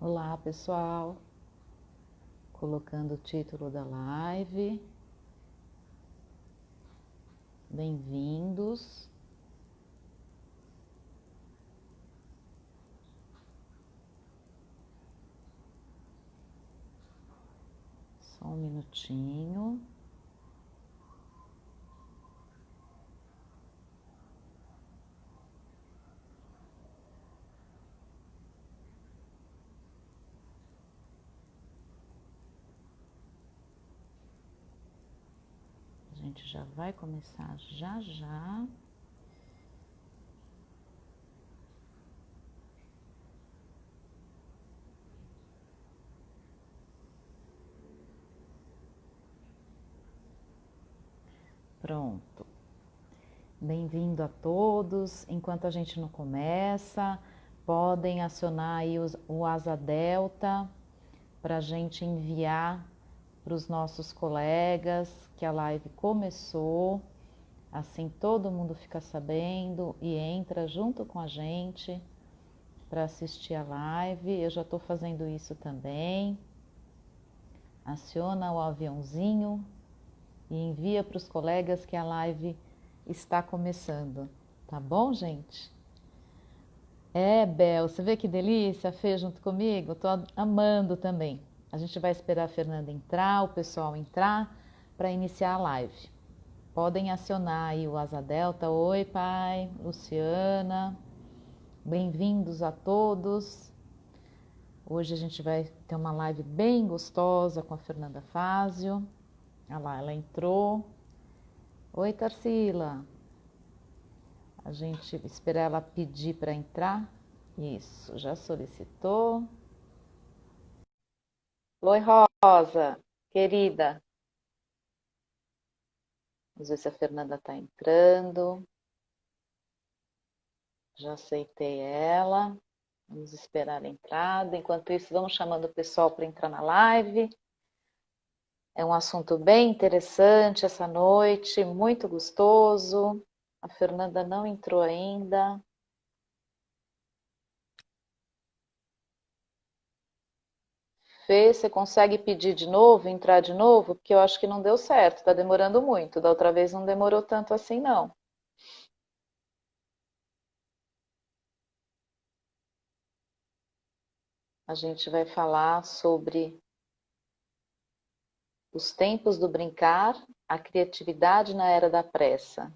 Olá, pessoal. Colocando o título da live. Bem-vindos. Só um minutinho. A gente já vai começar já já. Pronto. Bem-vindo a todos. Enquanto a gente não começa, podem acionar aí o Asa Delta para a gente enviar para os nossos colegas que a live começou. Assim todo mundo fica sabendo e entra junto com a gente para assistir a live. Eu já estou fazendo isso também. Aciona o aviãozinho e envia para os colegas que a live está começando. Tá bom, gente? Bel, você vê que delícia, a Fê junto comigo? Estou amando também. A gente vai esperar a Fernanda entrar, o pessoal entrar, para iniciar a live. Podem acionar aí o Asa Delta. Oi, pai, Luciana. Bem-vindos a todos. Hoje a gente vai ter uma live bem gostosa com a Fernanda Fázio. Olha lá, ela entrou. Oi, Tarsila. A gente espera ela pedir para entrar. Isso, já solicitou. Oi, Rosa, querida. Vamos ver se a Fernanda está entrando. Já aceitei ela. Vamos esperar a entrada. Enquanto isso, vamos chamando o pessoal para entrar na live. É um assunto bem interessante essa noite, muito gostoso. A Fernanda não entrou ainda. Fê, você consegue pedir de novo, entrar de novo? Porque eu acho que não deu certo, está demorando muito. Da outra vez não demorou tanto assim, não. A gente vai falar sobre os tempos do brincar, a criatividade na era da pressa.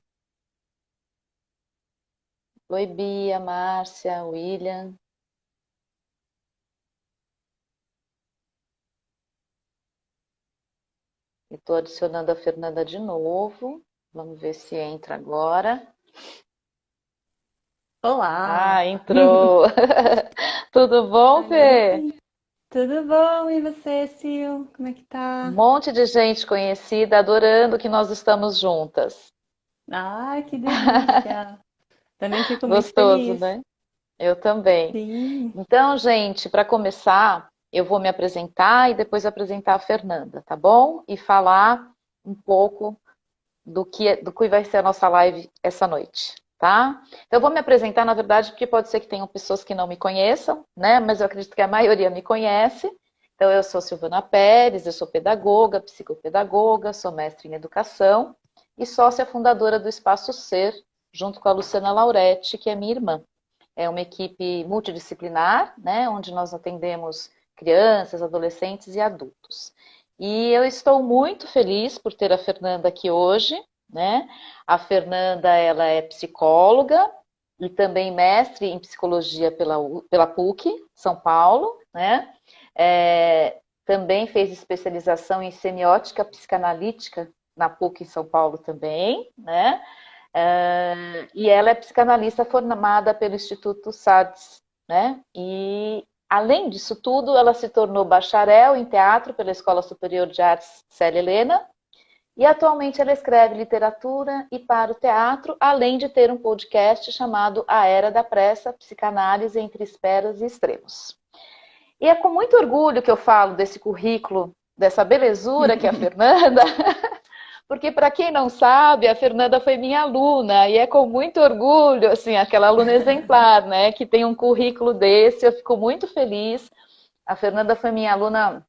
Oi, Bia, Márcia, William. Estou adicionando a Fernanda de novo. Vamos ver se entra agora. Olá! Ah, entrou! Tudo bom, Agora Fê? sim. Tudo bom? E você, Sil? Como é que Um tá? monte de gente conhecida adorando que nós estamos juntas. Ai, que delícia! Também fico muito Gostoso, feliz. né? Eu também. Sim. Então, gente, para começar, eu vou me apresentar e depois apresentar a Fernanda, tá bom? E falar um pouco do que vai ser a nossa live essa noite, tá? Então, eu vou me apresentar, na verdade, porque pode ser que tenham pessoas que não me conheçam, né? Mas eu acredito que a maioria me conhece. Então, eu sou Silvana Pérez, eu sou pedagoga, psicopedagoga, sou mestre em educação e sócia fundadora do Espaço Ser, junto com a Luciana Lauretti, que é minha irmã. É uma equipe multidisciplinar, né, onde nós atendemos crianças, adolescentes e adultos. E eu estou muito feliz por ter a Fernanda aqui hoje, né? A Fernanda, ela é psicóloga e também mestre em psicologia pela PUC, São Paulo, né? Também fez especialização em semiótica psicanalítica na PUC em São Paulo também, né? E ela é psicanalista formada pelo Instituto SADS, né? E além disso tudo, ela se tornou bacharel em teatro pela Escola Superior de Artes Célia Helena e atualmente ela escreve literatura e para o teatro, além de ter um podcast chamado A Era da Pressa, Psicanálise entre Esperas e Extremos. E é com muito orgulho que eu falo desse currículo, dessa belezura que é a Fernanda, porque, para quem não sabe, a Fernanda foi minha aluna e é com muito orgulho, assim, aquela aluna exemplar, né, que tem um currículo desse. Eu fico muito feliz. A Fernanda foi minha aluna,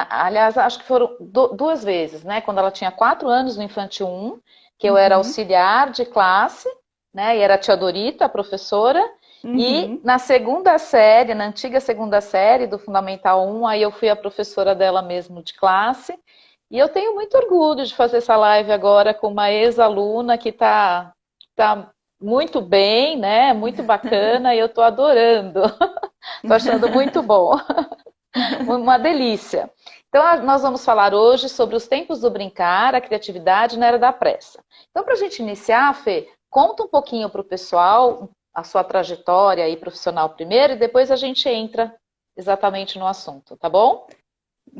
aliás, acho que foram duas vezes, né? Quando ela tinha 4 anos no Infantil 1, que eu era Uhum, auxiliar de classe, né? E era a tia Dorita, a professora. E uhum. na segunda série, na antiga segunda série do Fundamental 1, aí eu fui a professora dela mesmo de classe. E eu tenho muito orgulho de fazer essa live agora com uma ex-aluna que tá muito bem, né? Muito bacana, e eu tô adorando. Tô achando muito bom. Uma delícia. Então, nós vamos falar hoje sobre os tempos do brincar, a criatividade na era da pressa. Então, para a gente iniciar, Fê, conta um pouquinho para o pessoal a sua trajetória aí profissional primeiro e depois a gente entra exatamente no assunto, tá bom?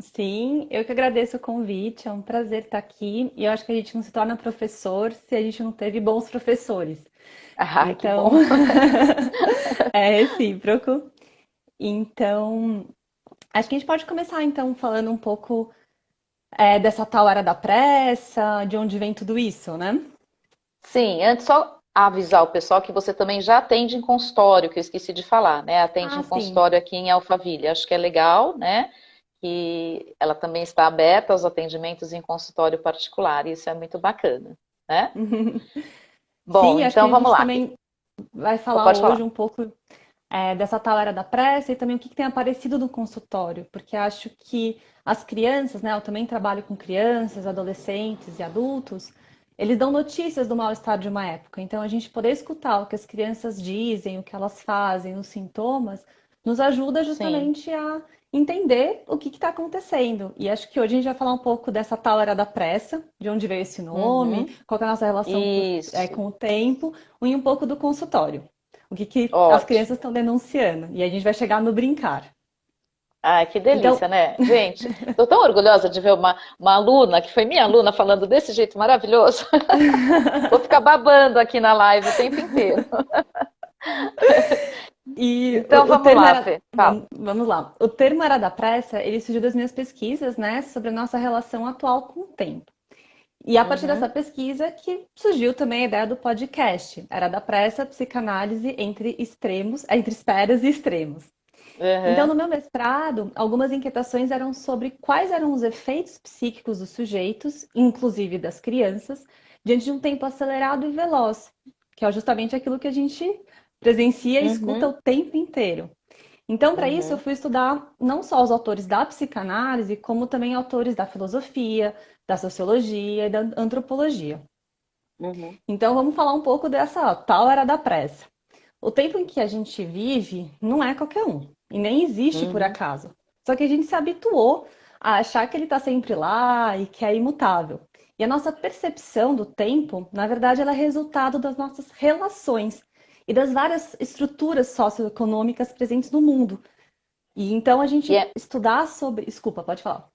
Sim, eu que agradeço o convite, é um prazer estar aqui. E eu acho que a gente não se torna professor se a gente não teve bons professores. Ah, que Então, bom. é recíproco. Então, acho que a gente pode começar então falando um pouco dessa tal era da pressa, de onde vem tudo isso, né? Sim, antes só avisar o pessoal que você também já atende em consultório, que eu esqueci de falar, né? Atende Ah, em sim. consultório aqui em Alphaville. Acho que é legal, né? Que ela também está aberta aos atendimentos em consultório particular, e isso é muito bacana, né? Bom, Sim, acho que então a vamos gente lá. também vai falar Pode hoje falar. um pouco dessa tal era da pressa e também o que tem aparecido no consultório, porque acho que as crianças, né, eu também trabalho com crianças, adolescentes e adultos, eles dão notícias do mal-estar de uma época. Então, a gente poder escutar o que as crianças dizem, o que elas fazem, os sintomas, nos ajuda Sim. justamente a entender o que está acontecendo. E acho que hoje a gente vai falar um pouco dessa tal era da pressa, de onde veio esse nome, Uhum. qual que é a nossa relação Isso. com o tempo, e um pouco do consultório. O que que as crianças Ótimo. estão denunciando. E a gente vai chegar no brincar. Ai, que Então, delícia, né? Gente, estou tão orgulhosa de ver uma aluna, que foi minha aluna, falando desse jeito maravilhoso. Vou ficar babando aqui na live o tempo inteiro. e Então o vamos termo lá, era. Fê. Fala. Vamos lá. O termo era da pressa, ele surgiu das minhas pesquisas, né, sobre a nossa relação atual com o tempo. E a partir dessa Uhum. pesquisa que surgiu também a ideia do podcast. Era da pressa, psicanálise entre extremos, entre esperas e extremos. Então, Uhum. no meu mestrado, algumas inquietações eram sobre quais eram os efeitos psíquicos dos sujeitos, inclusive das crianças, diante de um tempo acelerado e veloz, que é justamente aquilo que a gente presencia e escuta Uhum. o tempo inteiro. Então, para isso, eu Uhum. fui estudar não só os autores da psicanálise, como também autores da filosofia, da sociologia e da antropologia. Uhum. Então, vamos falar um pouco dessa tal era da pressa. O tempo em que a gente vive não é qualquer um, e nem existe por Uhum. acaso. Só que a gente se habituou a achar que ele está sempre lá e que é imutável. E a nossa percepção do tempo, na verdade, ela é resultado das nossas relações e das várias estruturas socioeconômicas presentes no mundo. E então a E gente é, estudar sobre. Desculpa, pode falar.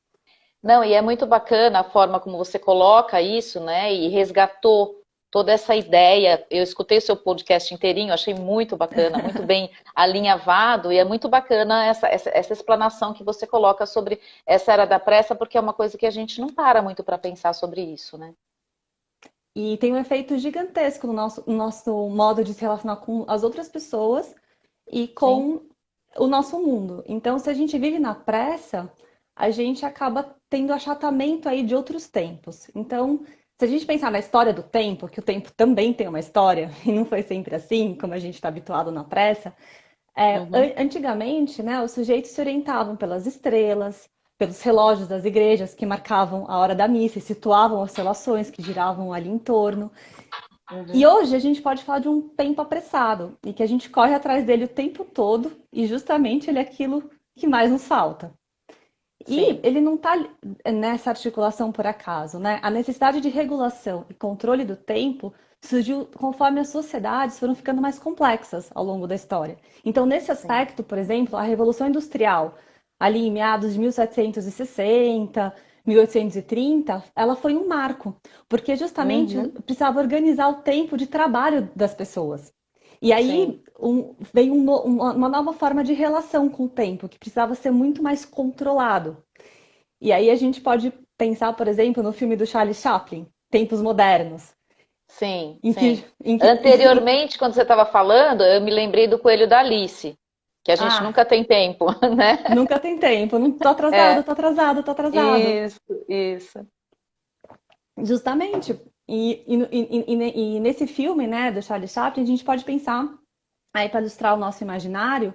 não, e é muito bacana a forma como você coloca isso, né? E resgatou toda essa ideia. Eu escutei o seu podcast inteirinho, achei muito bacana, muito bem alinhavado, e é muito bacana essa explanação que você coloca sobre essa era da pressa, porque é uma coisa que a gente não para muito para pensar sobre isso, né? E tem um efeito gigantesco no nosso modo de se relacionar com as outras pessoas e Sim. com o nosso mundo. Então, se a gente vive na pressa, a gente acaba tendo achatamento aí de outros tempos. Então, se a gente pensar na história do tempo, que o tempo também tem uma história, e não foi sempre assim, como a gente está habituado na pressa, Uhum. antigamente, né, os sujeitos se orientavam pelas estrelas, pelos relógios das igrejas que marcavam a hora da missa e situavam as relações que giravam ali em torno. E Uhum. hoje a gente pode falar de um tempo apressado e que a gente corre atrás dele o tempo todo e justamente ele é aquilo que mais nos falta. E Sim. ele não está nessa articulação por acaso, né? A necessidade de regulação e controle do tempo surgiu conforme as sociedades foram ficando mais complexas ao longo da história. Então, nesse Sim. aspecto, por exemplo, a Revolução Industrial, ali em meados de 1760, 1830, ela foi um marco, porque justamente Uhum. precisava organizar o tempo de trabalho das pessoas. E Sim. aí veio uma nova forma de relação com o tempo, que precisava ser muito mais controlado. E aí a gente pode pensar, por exemplo, no filme do Charlie Chaplin, Tempos Modernos, Sim. em que, Sim. em que Anteriormente, quando você estava falando, eu me lembrei do Coelho da Alice. Que a gente Ah, nunca tem tempo, né? nunca tem tempo. Não tô atrasado, É, tô atrasado, tô atrasado. isso, isso. Justamente. E nesse filme, né, do Charlie Chaplin, a gente pode pensar, aí para ilustrar o nosso imaginário,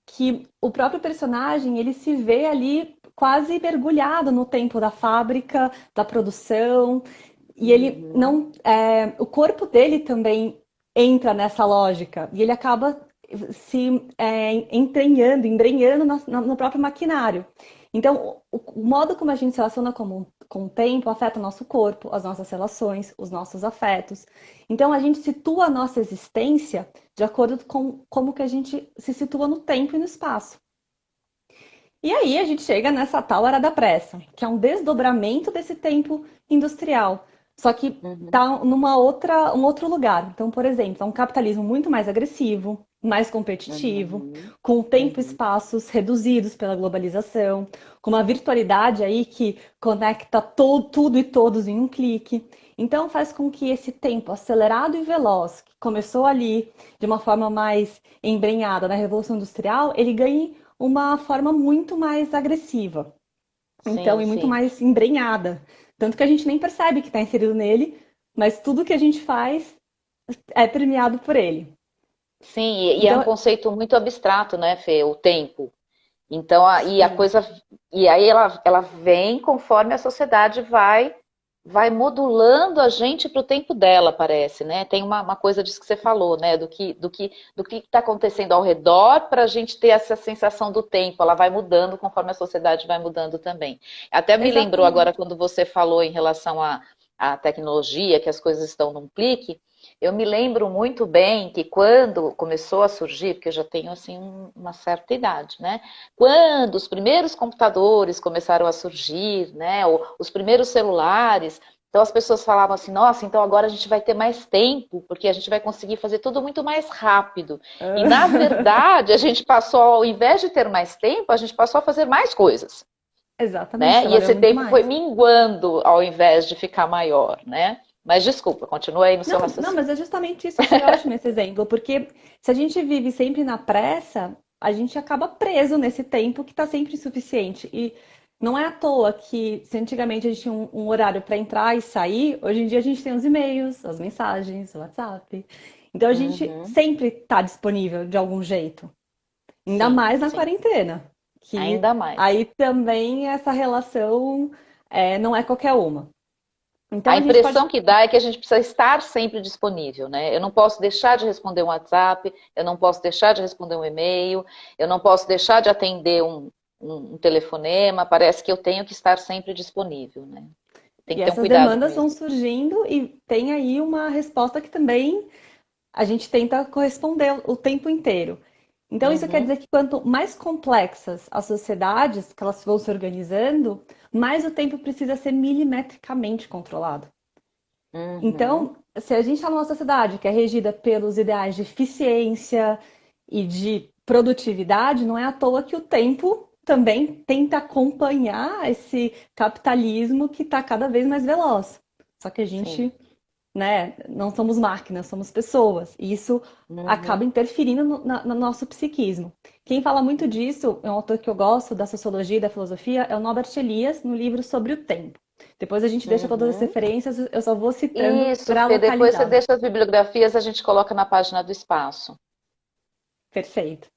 que o próprio personagem, ele se vê ali quase mergulhado no tempo da fábrica, da produção, e ele Uhum. não, o corpo dele também entra nessa lógica, e ele acaba se embrenhando no próprio maquinário. Então, o modo como a gente se relaciona com o tempo afeta o nosso corpo, as nossas relações, os nossos afetos. Então, a gente situa a nossa existência de acordo com como que a gente se situa no tempo e no espaço. E aí a gente chega nessa tal era da pressa, que é um desdobramento desse tempo industrial, só que Uhum. está um outro lugar. Então, por exemplo, é um capitalismo muito mais agressivo, mais competitivo, Uhum. com tempo e Uhum. espaços reduzidos pela globalização, com uma virtualidade aí que conecta tudo e todos em um clique. Então, faz com que esse tempo acelerado e veloz, que começou ali de uma forma mais embrenhada na Revolução Industrial, ele ganhe uma forma muito mais agressiva, então, Sim, e muito sim. mais embrenhada. Tanto que a gente nem percebe que está inserido nele, mas tudo que a gente faz é premiado por ele. Sim, e é um Então, conceito muito abstrato, né, Fê? O tempo. Então, e a sim, coisa. E aí ela vem conforme a sociedade vai modulando a gente para o tempo dela, parece, né? Tem uma coisa disso que você falou, né? Do que está acontecendo ao redor para a gente ter essa sensação do tempo. Ela vai mudando conforme a sociedade vai mudando também. Até me lembrou agora exatamente. quando você falou em relação à tecnologia, que as coisas estão num clique. Eu me lembro muito bem que quando começou a surgir, porque eu já tenho assim uma certa idade, né? Quando os primeiros computadores começaram a surgir, né? Os primeiros celulares, então as pessoas falavam assim, nossa, então agora a gente vai ter mais tempo, porque a gente vai conseguir fazer tudo muito mais rápido. E na verdade, a gente passou, ao invés de ter mais tempo, a gente passou a fazer mais coisas, Exatamente, né? E trabalhou esse muito tempo foi mais. minguando ao invés de ficar maior, né? Mas desculpa, continua aí no seu Não, não, raciocínio. mas é justamente isso, achei ótimo esse exemplo, porque se a gente vive sempre na pressa, a gente acaba preso nesse tempo que está sempre insuficiente. E não é à toa que, se antigamente a gente tinha um horário para entrar e sair, hoje em dia a gente tem os e-mails, as mensagens, o WhatsApp. Então a gente Uhum. sempre está disponível de algum jeito, ainda Sim, mais na sim, quarentena, que ainda mais. aí também essa relação não é qualquer uma. Então A a gente pode. impressão que dá é que a gente precisa estar sempre disponível, né? Eu não posso deixar de responder um WhatsApp, eu não posso deixar de responder um e-mail, eu não posso deixar de atender um telefonema. Parece que eu tenho que estar sempre disponível, né? Tem E que ter um essas cuidado com demandas vão isso. surgindo e tem aí uma resposta que também a gente tenta corresponder o tempo inteiro. Então, isso quer Uhum, dizer que quanto mais complexas as sociedades, que elas vão se organizando, mais o tempo precisa ser milimetricamente controlado. uhum, Então, se a gente está numa sociedade que é regida pelos ideais de eficiência e de produtividade, não é à toa que o tempo também tenta acompanhar esse capitalismo que está cada vez mais veloz. Só que a sim. gente, né, não somos máquinas, somos pessoas. E isso acaba Uhum, interferindo no nosso psiquismo. Quem fala muito disso, é um autor que eu gosto da sociologia e da filosofia, é o Norbert Elias, no livro Sobre o Tempo. Depois a gente deixa todas as uhum. referências, eu só vou citando Isso, para Fê, depois você localizar. deixa as bibliografias, a gente coloca na página do espaço. Perfeito.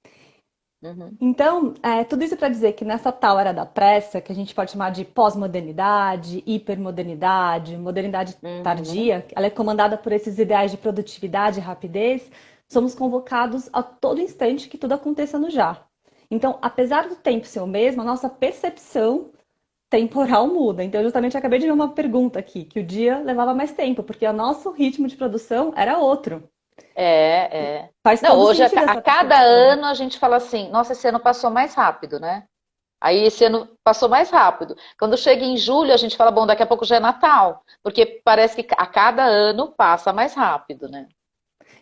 Uhum, Então, tudo isso para dizer que nessa tal era da pressa, que a gente pode chamar de pós-modernidade, hipermodernidade, modernidade uhum, tardia, ela é comandada por esses ideais de produtividade e rapidez, somos convocados a todo instante que tudo aconteça no já. Então, apesar do tempo ser o mesmo, a nossa percepção temporal muda. Então, justamente, eu acabei de ver uma pergunta aqui, que o dia levava mais tempo, porque o nosso ritmo de produção era outro. é. Faz Não, todo hoje sentido a essa cada percepção. ano a gente fala assim, nossa, esse ano passou mais rápido, né? Aí esse ano passou mais rápido. Quando chega em julho, a gente fala, bom, daqui a pouco já é Natal, porque parece que a cada ano passa mais rápido, né?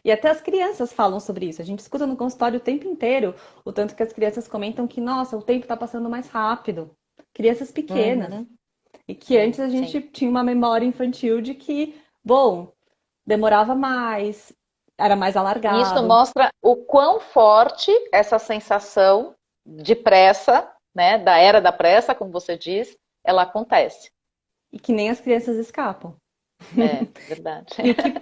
E até as crianças falam sobre isso. A gente escuta no consultório o tempo inteiro o tanto que as crianças comentam que, nossa, o tempo está passando mais rápido. Crianças pequenas. Uhum, E que antes sim, a gente sim. tinha uma memória infantil de que, bom, demorava mais, era mais E isso alargado. mostra o quão forte essa sensação de pressa, né, da era da pressa, como você diz, ela acontece. E que nem as crianças escapam. É, verdade. E o que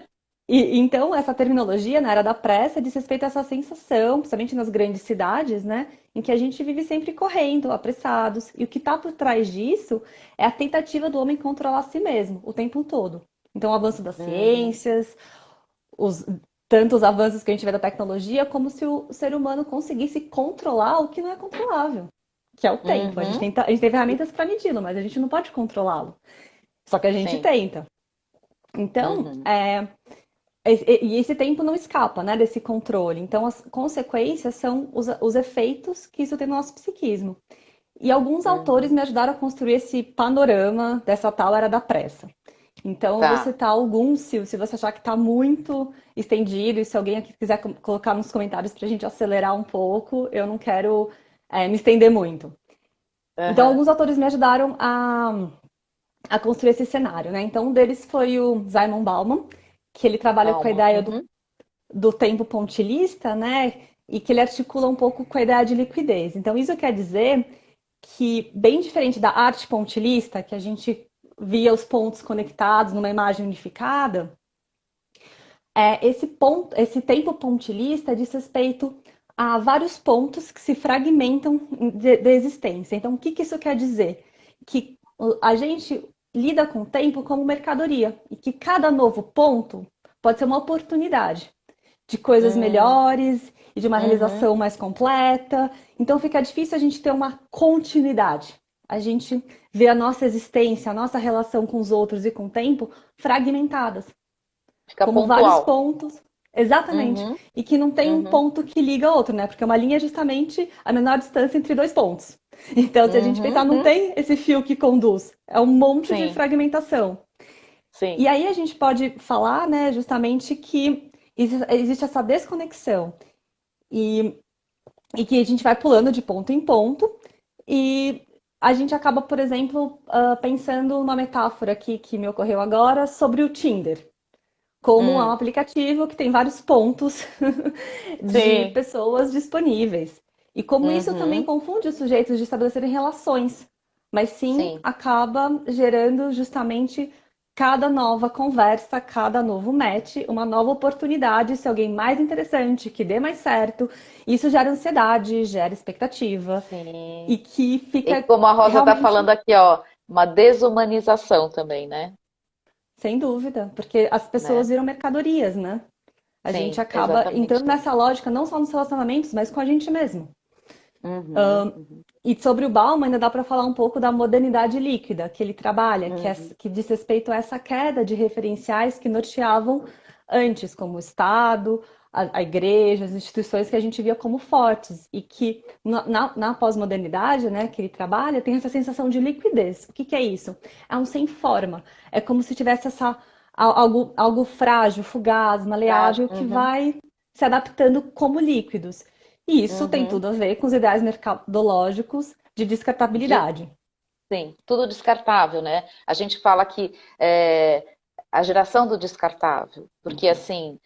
então essa terminologia na era da pressa diz respeito a essa sensação, principalmente nas grandes cidades, né, em que a gente vive sempre correndo, apressados. E o que está por trás disso é a tentativa do homem controlar a si mesmo o tempo todo. Então, o avanço das Uhum, ciências, os tantos avanços que a gente vê da tecnologia, como se o ser humano conseguisse controlar o que não é controlável, que é o tempo. uhum, A gente tem ferramentas para medi-lo, mas a gente não pode controlá-lo. Só que a gente sim. tenta. Então, Uhum, e esse tempo não escapa, né, desse controle. Então, as consequências são os efeitos que isso tem no nosso psiquismo. E alguns autores uhum. me ajudaram a construir esse panorama dessa tal era da pressa. Então, eu vou Tá. citar alguns, se você achar que está muito estendido, e se alguém aqui quiser colocar nos comentários para a gente acelerar um pouco, eu não quero, me estender muito. Então, Uhum. alguns autores me ajudaram a construir esse cenário, né? Então, um deles foi o Simon Bauman, que ele trabalha com a Calma. ideia Uhum. do tempo pontilhista, né? E que ele articula um pouco com a ideia de liquidez. Então, isso quer dizer que, bem diferente da arte pontilhista, que a gente via os pontos conectados numa imagem unificada, esse tempo pontilhista diz respeito a vários pontos que se fragmentam de existência. Então, o que isso quer dizer? Que a gente lida com o tempo como mercadoria e que cada novo ponto pode ser uma oportunidade de coisas Uhum. melhores e de uma Uhum. realização mais completa. Então fica difícil a gente ter uma continuidade. A gente vê a nossa existência, a nossa relação com os outros e com o tempo fragmentadas, Fica como vários pontual. pontos. Exatamente. Uhum. E que não tem um Uhum. ponto que liga outro, né? Porque uma linha é justamente a menor distância entre dois pontos. Então, se a gente pensar, não Uhum. tem esse fio que conduz. É um monte de Sim, fragmentação. sim. E aí a gente pode falar, né, justamente que existe essa desconexão e, e que a gente vai pulando de ponto em ponto e a gente acaba, por exemplo, pensando numa metáfora aqui que me ocorreu agora sobre o Tinder, como é um Hum. aplicativo que tem vários pontos de Sim. pessoas disponíveis. E como isso também Uhum. confunde os sujeitos de estabelecerem relações, mas sim Sim. acaba gerando justamente cada nova conversa, cada novo match, uma nova oportunidade, se alguém mais interessante, que dê mais certo. Isso gera ansiedade, gera expectativa e Sim. que E fica como a Rosa está realmente, falando aqui, ó, uma desumanização também, né? sem dúvida, porque as Né? pessoas viram mercadorias, né? A gente Sim, acaba exatamente entrando isso. nessa lógica não só nos relacionamentos, mas com a gente mesmo. Uhum, uhum, E sobre o Bauman, ainda dá para falar um pouco da modernidade líquida que ele trabalha, uhum. que diz respeito a essa queda de referenciais que norteavam antes, como o Estado, a igreja, as instituições que a gente via como fortes, e que na pós-modernidade, né, que ele trabalha, tem essa sensação de liquidez. O que é isso? É um sem forma. É como se tivesse algo frágil, fugaz, Frágil. maleável, que Uhum, vai se adaptando como líquidos. E isso tem uhum. tudo a ver com os ideais mercadológicos de De, descartabilidade. sim, tudo descartável, né? A gente fala que a geração do descartável, porque assim,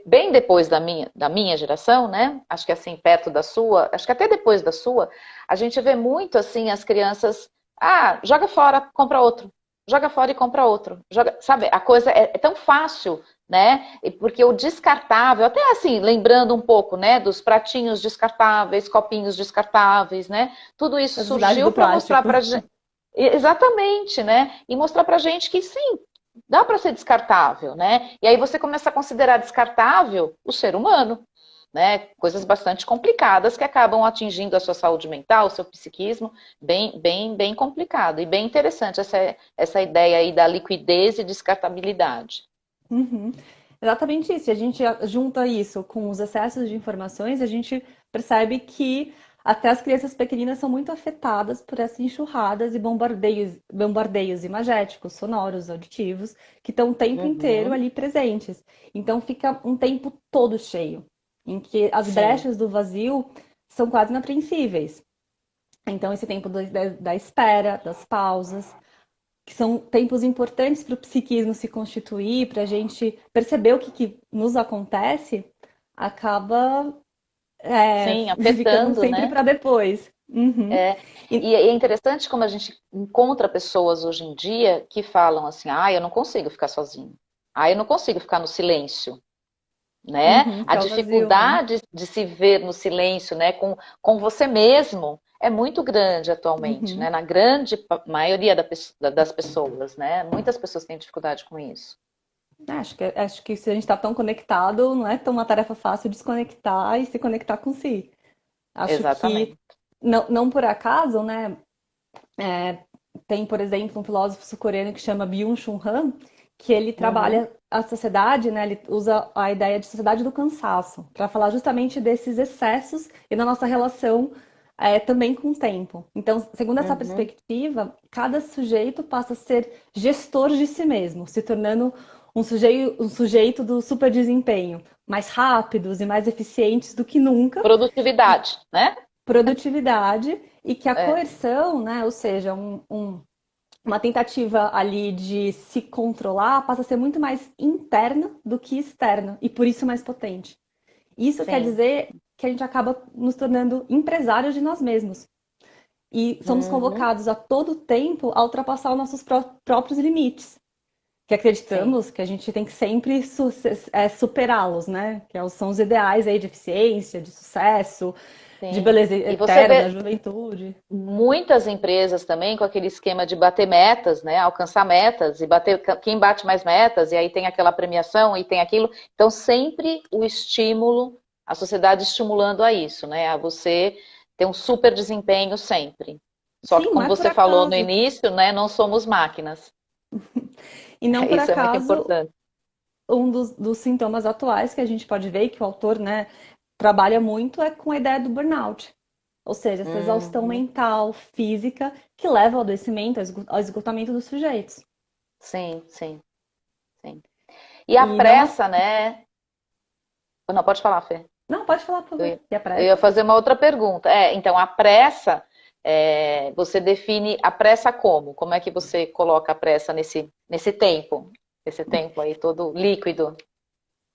bem depois da minha geração, né? Acho que assim, perto da sua, acho que até depois da sua, a gente vê muito assim as crianças, joga fora, compra outro. Joga fora e compra outro. Joga, sabe, a coisa é tão fácil, né? Porque o descartável, até assim, lembrando um pouco, né, dos pratinhos descartáveis, copinhos descartáveis, né? Tudo isso A sociedade surgiu do para mostrar plástico. para gente, exatamente, né? E mostrar para gente que sim, dá para ser descartável, né? E aí você começa a considerar descartável o ser humano, né? Coisas bastante complicadas que acabam atingindo a sua saúde mental, o seu psiquismo, bem, bem, bem complicado e bem interessante essa ideia aí da liquidez e descartabilidade. Uhum. Exatamente isso. E a gente junta isso com os excessos de informações, a gente percebe que até as crianças pequeninas são muito afetadas por essas enxurradas e bombardeios imagéticos, sonoros, auditivos, que estão o tempo inteiro Uhum, ali presentes. Então fica um tempo todo cheio, em que as sim, brechas do vazio são quase inapreensíveis. Então, esse tempo da espera, das pausas, que são tempos importantes para o psiquismo se constituir, para a gente perceber o que nos acontece, acaba Sim, ficando afetando, sempre né? para depois. Uhum. É, E- e é interessante como a gente encontra pessoas hoje em dia que falam assim, ah, eu não consigo ficar sozinho. Ah, eu não consigo ficar no silêncio, né? uhum, A que é o vazio, né? dificuldade de se ver no silêncio, né, com você mesmo, é muito grande atualmente, Uhum. né? Na grande maioria das pessoas, né? Muitas pessoas têm dificuldade com isso. Acho que se a gente está tão conectado, não é tão uma tarefa fácil desconectar e se conectar com si. Acho que, Exatamente. não por acaso, né? É, tem, por exemplo, um filósofo sul-coreano que chama Byung-Chul Han, que ele Uhum, trabalha a sociedade, né? Ele usa a ideia de sociedade do cansaço para falar justamente desses excessos e da nossa relação também com o tempo. Então, segundo essa uhum. perspectiva, cada sujeito passa a ser gestor de si mesmo, se tornando um sujeito do super desempenho, mais rápidos e mais eficientes do que nunca, Produtividade, né? produtividade, e que a É, coerção, né, ou seja, uma tentativa ali de se controlar passa a ser muito mais interna do que externa e por isso mais potente. Isso quer sim. dizer que a gente acaba nos tornando empresários de nós mesmos e somos Uhum, convocados a todo tempo a ultrapassar os nossos próprios limites, que sim, acreditamos que a gente tem que sempre superá-los, né? São os ideais aí de eficiência, de sucesso, de sim. beleza E você eterna, vê juventude. muitas empresas também com aquele esquema de bater metas, né? Alcançar metas e bater quem bate mais metas, e aí tem aquela premiação e tem aquilo. Então, sempre o estímulo, a sociedade estimulando a isso, né? A você ter um super desempenho sempre. Só que, Sim, não como é por você falou no acaso. início, né? Não somos máquinas. E não por Isso é muito acaso, importante. um dos sintomas atuais que a gente pode ver, que o autor, né, trabalha muito, é com a ideia do burnout. Ou seja, essa exaustão Uhum. mental, física, que leva ao adoecimento, ao esgotamento dos sujeitos. Sim, sim, sim. E a E não é... pressa, né? Não, pode falar, Fê. Não, pode falar, por Eu favor. ia, E a eu ia pressa? fazer uma outra pergunta. Então, a pressa, você define a pressa como? Como é que você coloca a pressa nesse tempo? Esse tempo aí todo líquido.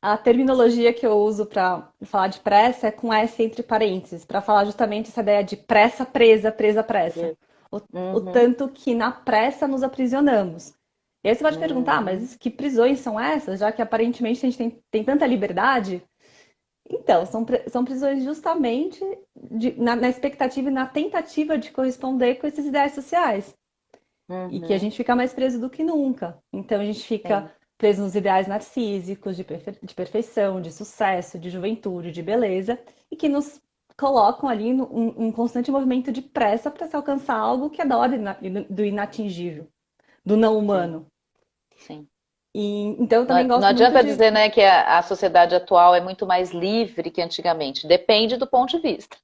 A terminologia que eu uso para falar de pressa é com S entre parênteses, para falar justamente essa ideia de pressa, presa, presa, pressa. O Uhum, tanto que na pressa nos aprisionamos. E aí você pode perguntar, uhum, mas que prisões são essas, já que aparentemente a gente tem tanta liberdade? Então, são prisões justamente na expectativa e na tentativa de corresponder com esses ideais sociais e que a uhum, gente fica mais preso do que nunca. Então a gente fica sim, preso nos ideais narcísicos de perfeição, de sucesso, de juventude, de beleza, e que nos colocam ali um constante movimento de pressa para se alcançar algo que é da ordem do inatingível, do não sim, humano. sim. E, então eu Não, também não gosto muito adianta de. dizer, né, que a sociedade atual é muito mais livre que antigamente. Depende do ponto de vista,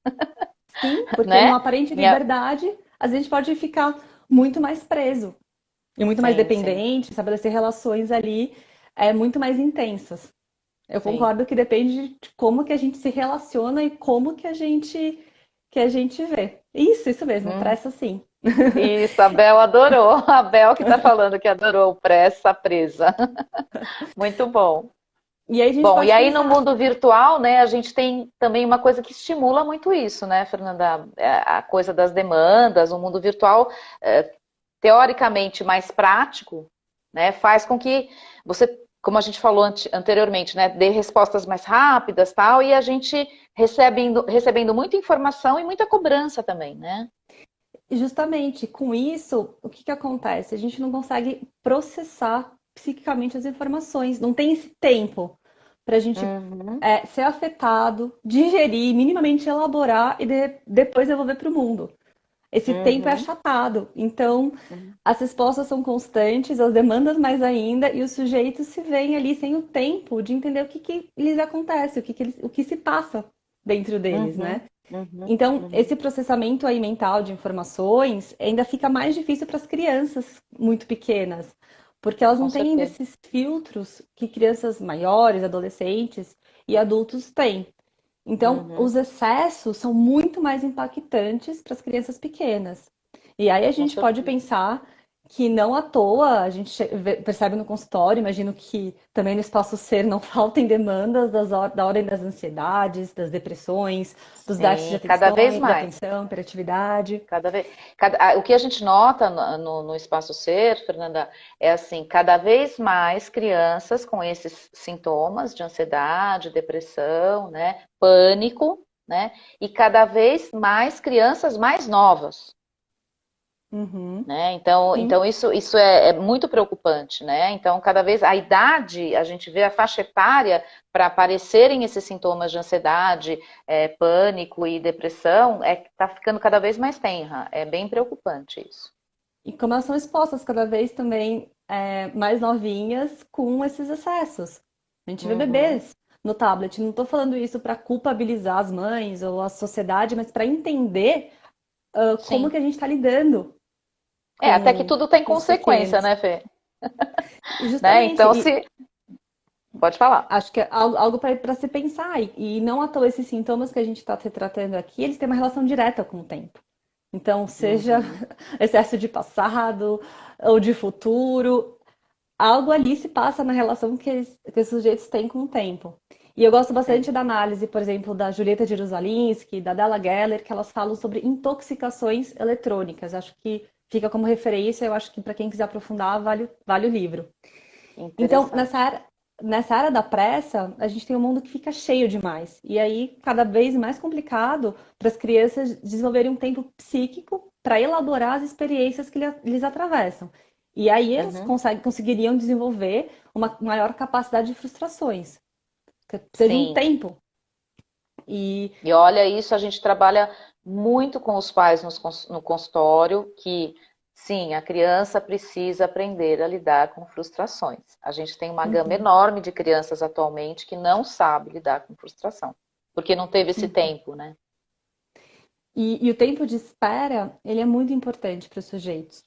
Sim, porque numa né? aparente Minha... liberdade, a gente pode ficar muito mais preso e muito mais Sim, sim, dependente, estabelecer relações ali muito mais intensas. Eu sim. concordo que depende de como que a gente se relaciona e como que a gente vê. Isso mesmo, Hum. pressa sim. Isso, a Bel adorou. A Bel que está falando que adorou o Pressa Presa. Muito bom. E aí a gente Bom, e pode aí no pensar, mundo virtual, né, a gente tem também uma coisa que estimula muito isso, né, Fernanda? A coisa das demandas, o mundo virtual, teoricamente mais prático, né, faz com que você, como a gente falou anteriormente, né, dê respostas mais rápidas, tal, e a gente recebendo muita informação e muita cobrança também, né? justamente com isso, o que que acontece? A gente não consegue processar psiquicamente as informações, não tem esse tempo para a gente Uhum, ser afetado, digerir, minimamente elaborar e depois devolver para o mundo. Esse tempo é uhum, achatado. Então, uhum, as respostas são constantes, as demandas mais ainda, e os sujeitos se veem ali sem o tempo de entender o que lhes acontece, o que se passa dentro deles, uhum, né? uhum, Então, uhum. esse processamento aí mental de informações ainda fica mais difícil para as crianças muito pequenas, porque elas Com não têm ainda certeza. esses filtros que crianças maiores, adolescentes e adultos têm. Então, Uhum, os excessos são muito mais impactantes para as crianças pequenas. E aí a com gente pode certeza. pensar que não à toa a gente percebe no consultório, imagino que também no espaço ser não faltem demandas da ordem das ansiedades, das depressões, dos déficits de Sim, cada vez de mais. atenção, hiperatividade. Cada vez, o que a gente nota no Espaço Ser, Fernanda, é assim, cada vez mais crianças com esses sintomas de ansiedade, depressão, né, pânico, né, e cada vez mais crianças mais novas. Uhum, Né? Então sim. isso é muito preocupante, né? Então, cada vez a idade, a gente vê a faixa etária para aparecerem esses sintomas de ansiedade, pânico e depressão, está ficando cada vez mais tenra. É bem preocupante isso. E como elas são expostas cada vez também mais novinhas com esses excessos. A gente vê Uhum, bebês no tablet. Não estou falando isso para culpabilizar as mães ou a sociedade, mas para entender como sim. que a gente está lidando Até que com, tudo tem com os consequência, pequenos. né, Fê? E Né? justamente, Então, se. Pode falar. acho que é algo para se pensar. E não à toa esses sintomas que a gente está tratando aqui, eles têm uma relação direta com o tempo. Então, seja Uhum, excesso de passado ou de futuro, algo ali se passa na relação que os sujeitos têm com o tempo. E eu gosto bastante sim. da análise, por exemplo, da Julieta Jerusalinski, da Della Geller, que elas falam sobre intoxicações eletrônicas. Acho que fica como referência, eu acho que para quem quiser aprofundar, vale o livro. Então, Interessante. nessa área da pressa, a gente tem um mundo que fica cheio demais. E aí, cada vez mais complicado para as crianças desenvolverem um tempo psíquico para elaborar as experiências que eles atravessam. E aí eles Uhum, conseguiriam desenvolver uma maior capacidade de frustrações. Porque precisa de um sim. tempo. E E olha, isso a gente trabalha muito com os pais no consultório, que sim, a criança precisa aprender a lidar com frustrações. A gente tem uma gama uhum, enorme de crianças atualmente que não sabe lidar com frustração, porque não teve esse uhum. tempo, né? E o tempo de espera, ele é muito importante para os sujeitos.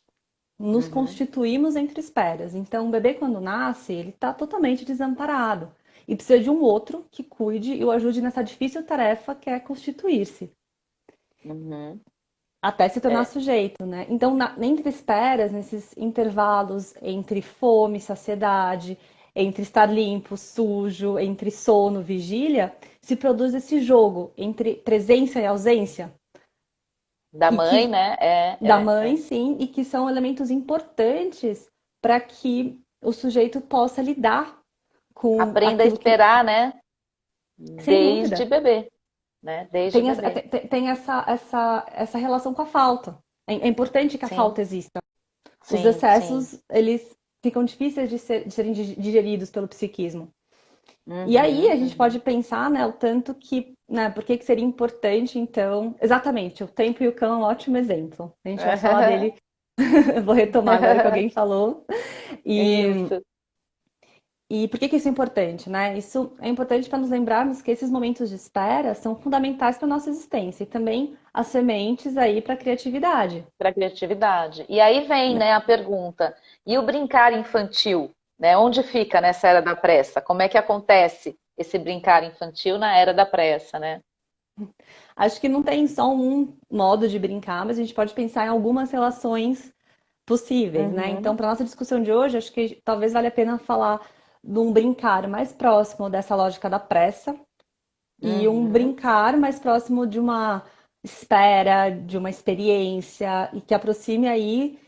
Nos Uhum. constituímos entre esperas. Então, o bebê, quando nasce, ele está totalmente desamparado e precisa de um outro que cuide e o ajude nessa difícil tarefa que é constituir-se, Uhum. até se tornar É, sujeito, né? Então, entre esperas, nesses intervalos entre fome, saciedade, entre estar limpo, sujo, entre sono, vigília, se produz esse jogo entre presença e ausência, da e mãe, que né? da mãe, sim, e que são elementos importantes para que o sujeito possa lidar com Aprenda a aquilo que, esperar, né? sem Desde dúvida, bebê, né? Desde bebê. tem essa relação com a falta. É importante que a Sim, falta exista. Os sim, sim. excessos, eles ficam difíceis de serem digeridos pelo psiquismo. E aí Uhum, a gente pode uhum. pensar, né, o tanto que, né, por que que seria importante, então, exatamente, o tempo e o cão é um ótimo exemplo. A gente vai falar dele, eu vou retomar agora que alguém falou. E, Isso. e por que que isso é importante, né? Isso é importante para nos lembrarmos que esses momentos de espera são fundamentais para a nossa existência e também as sementes aí para a criatividade. Para criatividade. E aí vem, Né? né, a pergunta: e o brincar infantil, né? Onde fica nessa era da pressa? Como é que acontece esse brincar infantil na era da pressa, né? Acho que não tem só um modo de brincar, mas a gente pode pensar em algumas relações possíveis, né? Então, Uhum, para nossa discussão de hoje, acho que talvez valha a pena falar de um brincar mais próximo dessa lógica da pressa e um uhum, brincar mais próximo de uma espera, de uma experiência e que aproxime aí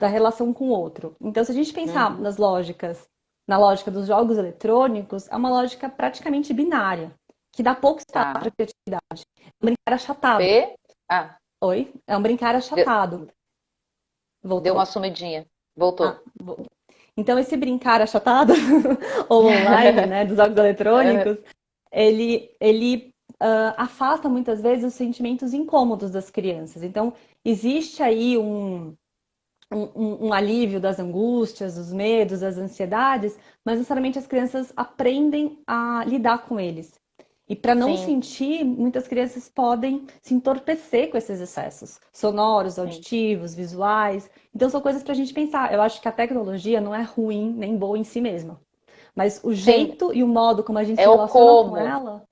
da relação com o outro. Então, se a gente pensar uhum. nas lógicas, na lógica dos jogos eletrônicos, é uma lógica praticamente binária, que dá pouco espaço para Tá. criatividade. É um brincar achatado. P. Ah, Oi? É um brincar deu, achatado. deu uma Voltou? sumidinha. Ah, Voltou. então, esse brincar achatado, ou online, né, dos jogos eletrônicos, ele afasta muitas vezes os sentimentos incômodos das crianças. Então, existe aí um alívio das angústias, dos medos, das ansiedades, mas necessariamente as crianças aprendem a lidar com eles. E para não Sim, sentir, muitas crianças podem se entorpecer com esses excessos sonoros, sim. auditivos, visuais. Então, são coisas para a gente pensar. Eu acho que a tecnologia não é ruim nem boa em si mesma, mas o Sim, jeito e o modo como a gente é se o relaciona com como. ela.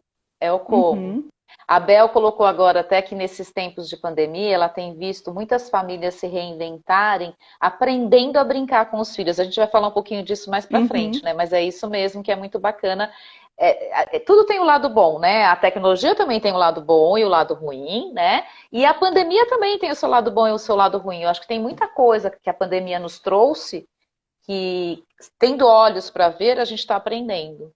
É o como. Uhum. A Bel colocou agora até que nesses tempos de pandemia, ela tem visto muitas famílias se reinventarem, aprendendo a brincar com os filhos. A gente vai falar um pouquinho disso mais para frente, Uhum. né? Mas é isso mesmo que é muito bacana. Tudo tem o lado bom, né? A tecnologia também tem o lado bom e o lado ruim, né? E a pandemia também tem o seu lado bom e o seu lado ruim. Eu acho que tem muita coisa que a pandemia nos trouxe que, tendo olhos para ver, a gente está aprendendo.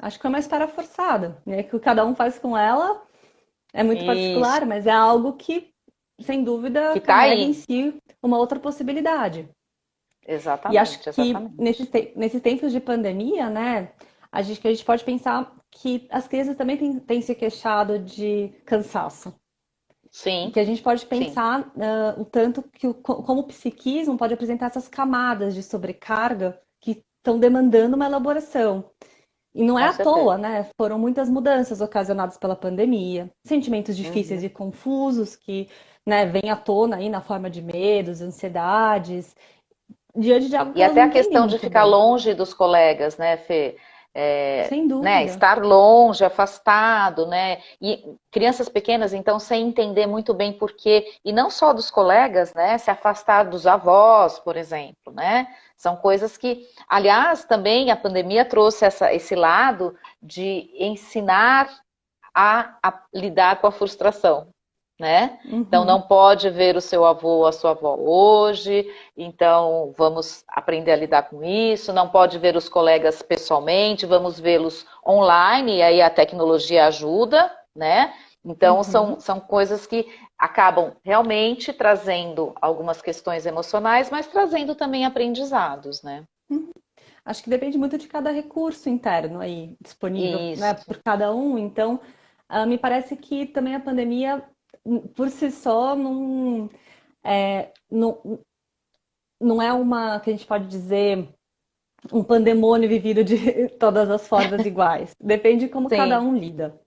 Acho que é uma história forçada, né? Que cada um faz com ela é muito Isso, particular, mas é algo que, sem dúvida, que tá carrega em aí. si uma outra possibilidade. E acho Exatamente, que exatamente. nesses tempos de pandemia, né, que a gente pode pensar que as crianças também têm se queixado de cansaço. E Sim, que a gente pode sim, pensar o tanto que como o psiquismo pode apresentar essas camadas de sobrecarga que estão demandando uma elaboração. E não é com à toa, certeza. né? Foram muitas mudanças ocasionadas pela pandemia, sentimentos difíceis e Uhum. confusos que, né, vêm à tona aí na forma de medos, ansiedades, diante de algo que E elas até não a entendem questão de muito ficar bem. longe dos colegas, né, Fê? Sem Né, dúvida. estar longe, afastado, né? E crianças pequenas, então, sem entender muito bem por quê, e não só dos colegas, né? Se afastar dos avós, por exemplo, né? São coisas que, aliás, também a pandemia trouxe esse lado de ensinar a lidar com a frustração, né? Então não Uhum. pode ver o seu avô ou a sua avó hoje, então vamos aprender a lidar com isso, não pode ver os colegas pessoalmente, vamos vê-los online, e aí a tecnologia ajuda, né? Então Uhum. são coisas que acabam realmente trazendo algumas questões emocionais, mas trazendo também aprendizados, né? Acho que depende muito de cada recurso interno aí disponível, né, Isso. por cada um. Então, me parece que também a pandemia, por si só, não, não é uma, que a gente pode dizer, um pandemônio vivido de todas as formas iguais. Depende de como cada Sim, um lida.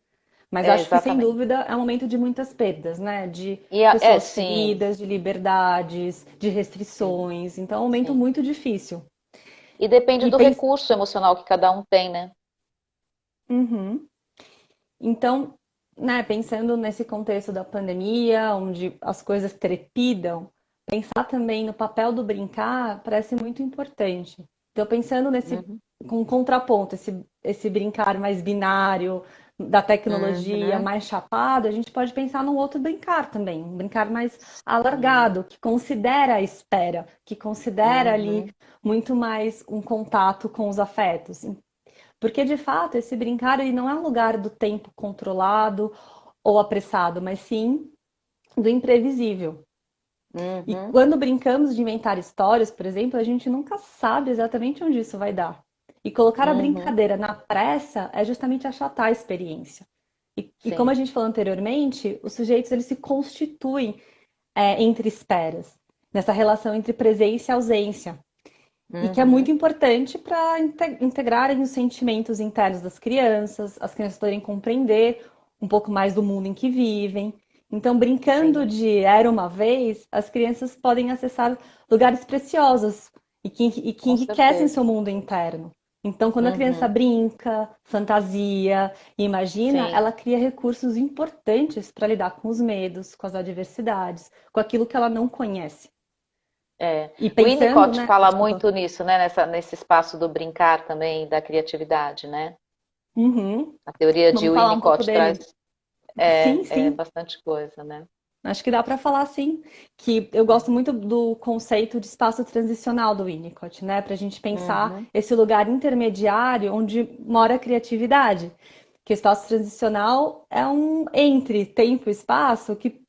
Mas é acho que, sem exatamente. dúvida, é um momento de muitas perdas, né? De É, pessoas sim, queridas, de liberdades, de sim, restrições. Então, é um momento sim. muito difícil. E depende E do pensa. recurso emocional que cada um tem, né? Uhum. Então, né, pensando nesse contexto da pandemia, onde as coisas trepidam, pensar também no papel do brincar parece muito importante. Então, pensando nesse Uhum. com um contraponto, esse brincar mais binário, da tecnologia Uhum. mais chapado, a gente pode pensar num outro brincar também, um brincar mais Sim. alargado, que considera a espera, que considera ali Uhum. muito mais um contato com os afetos. Porque, de fato, esse brincar ele não é um lugar do tempo controlado ou apressado, mas sim do imprevisível. E Uhum. quando brincamos de inventar histórias, por exemplo, a gente nunca sabe exatamente onde isso vai dar. E colocar a Uhum. brincadeira na pressa é justamente achatar a experiência. E como a Sim. gente falou anteriormente, os sujeitos eles se constituem entre esperas, nessa relação entre presença e ausência. E que é muito Uhum. importante para integrarem os sentimentos internos das crianças, as crianças poderem compreender um pouco mais do mundo em que vivem. Então, brincando Sim. de Era uma Vez, as crianças podem acessar lugares preciosos e que Com enriquecem certeza. seu mundo interno. Então, quando a criança Uhum. brinca, fantasia, imagina, Sim. ela cria recursos importantes para lidar com os medos, com as adversidades, com aquilo que ela não conhece. É. E O pensando, Winnicott né? fala Desculpa. muito nisso, né? Nesse espaço do brincar também, da criatividade, né? Uhum. A teoria de Vamos falar um pouco Winnicott traz dele? Sim, sim. bastante coisa, né? Acho que dá para falar sim, que eu gosto muito do conceito de espaço transicional do Winnicott, né? Para a gente pensar Uhum. esse lugar intermediário onde mora a criatividade. Que o espaço transicional é um entre tempo e espaço que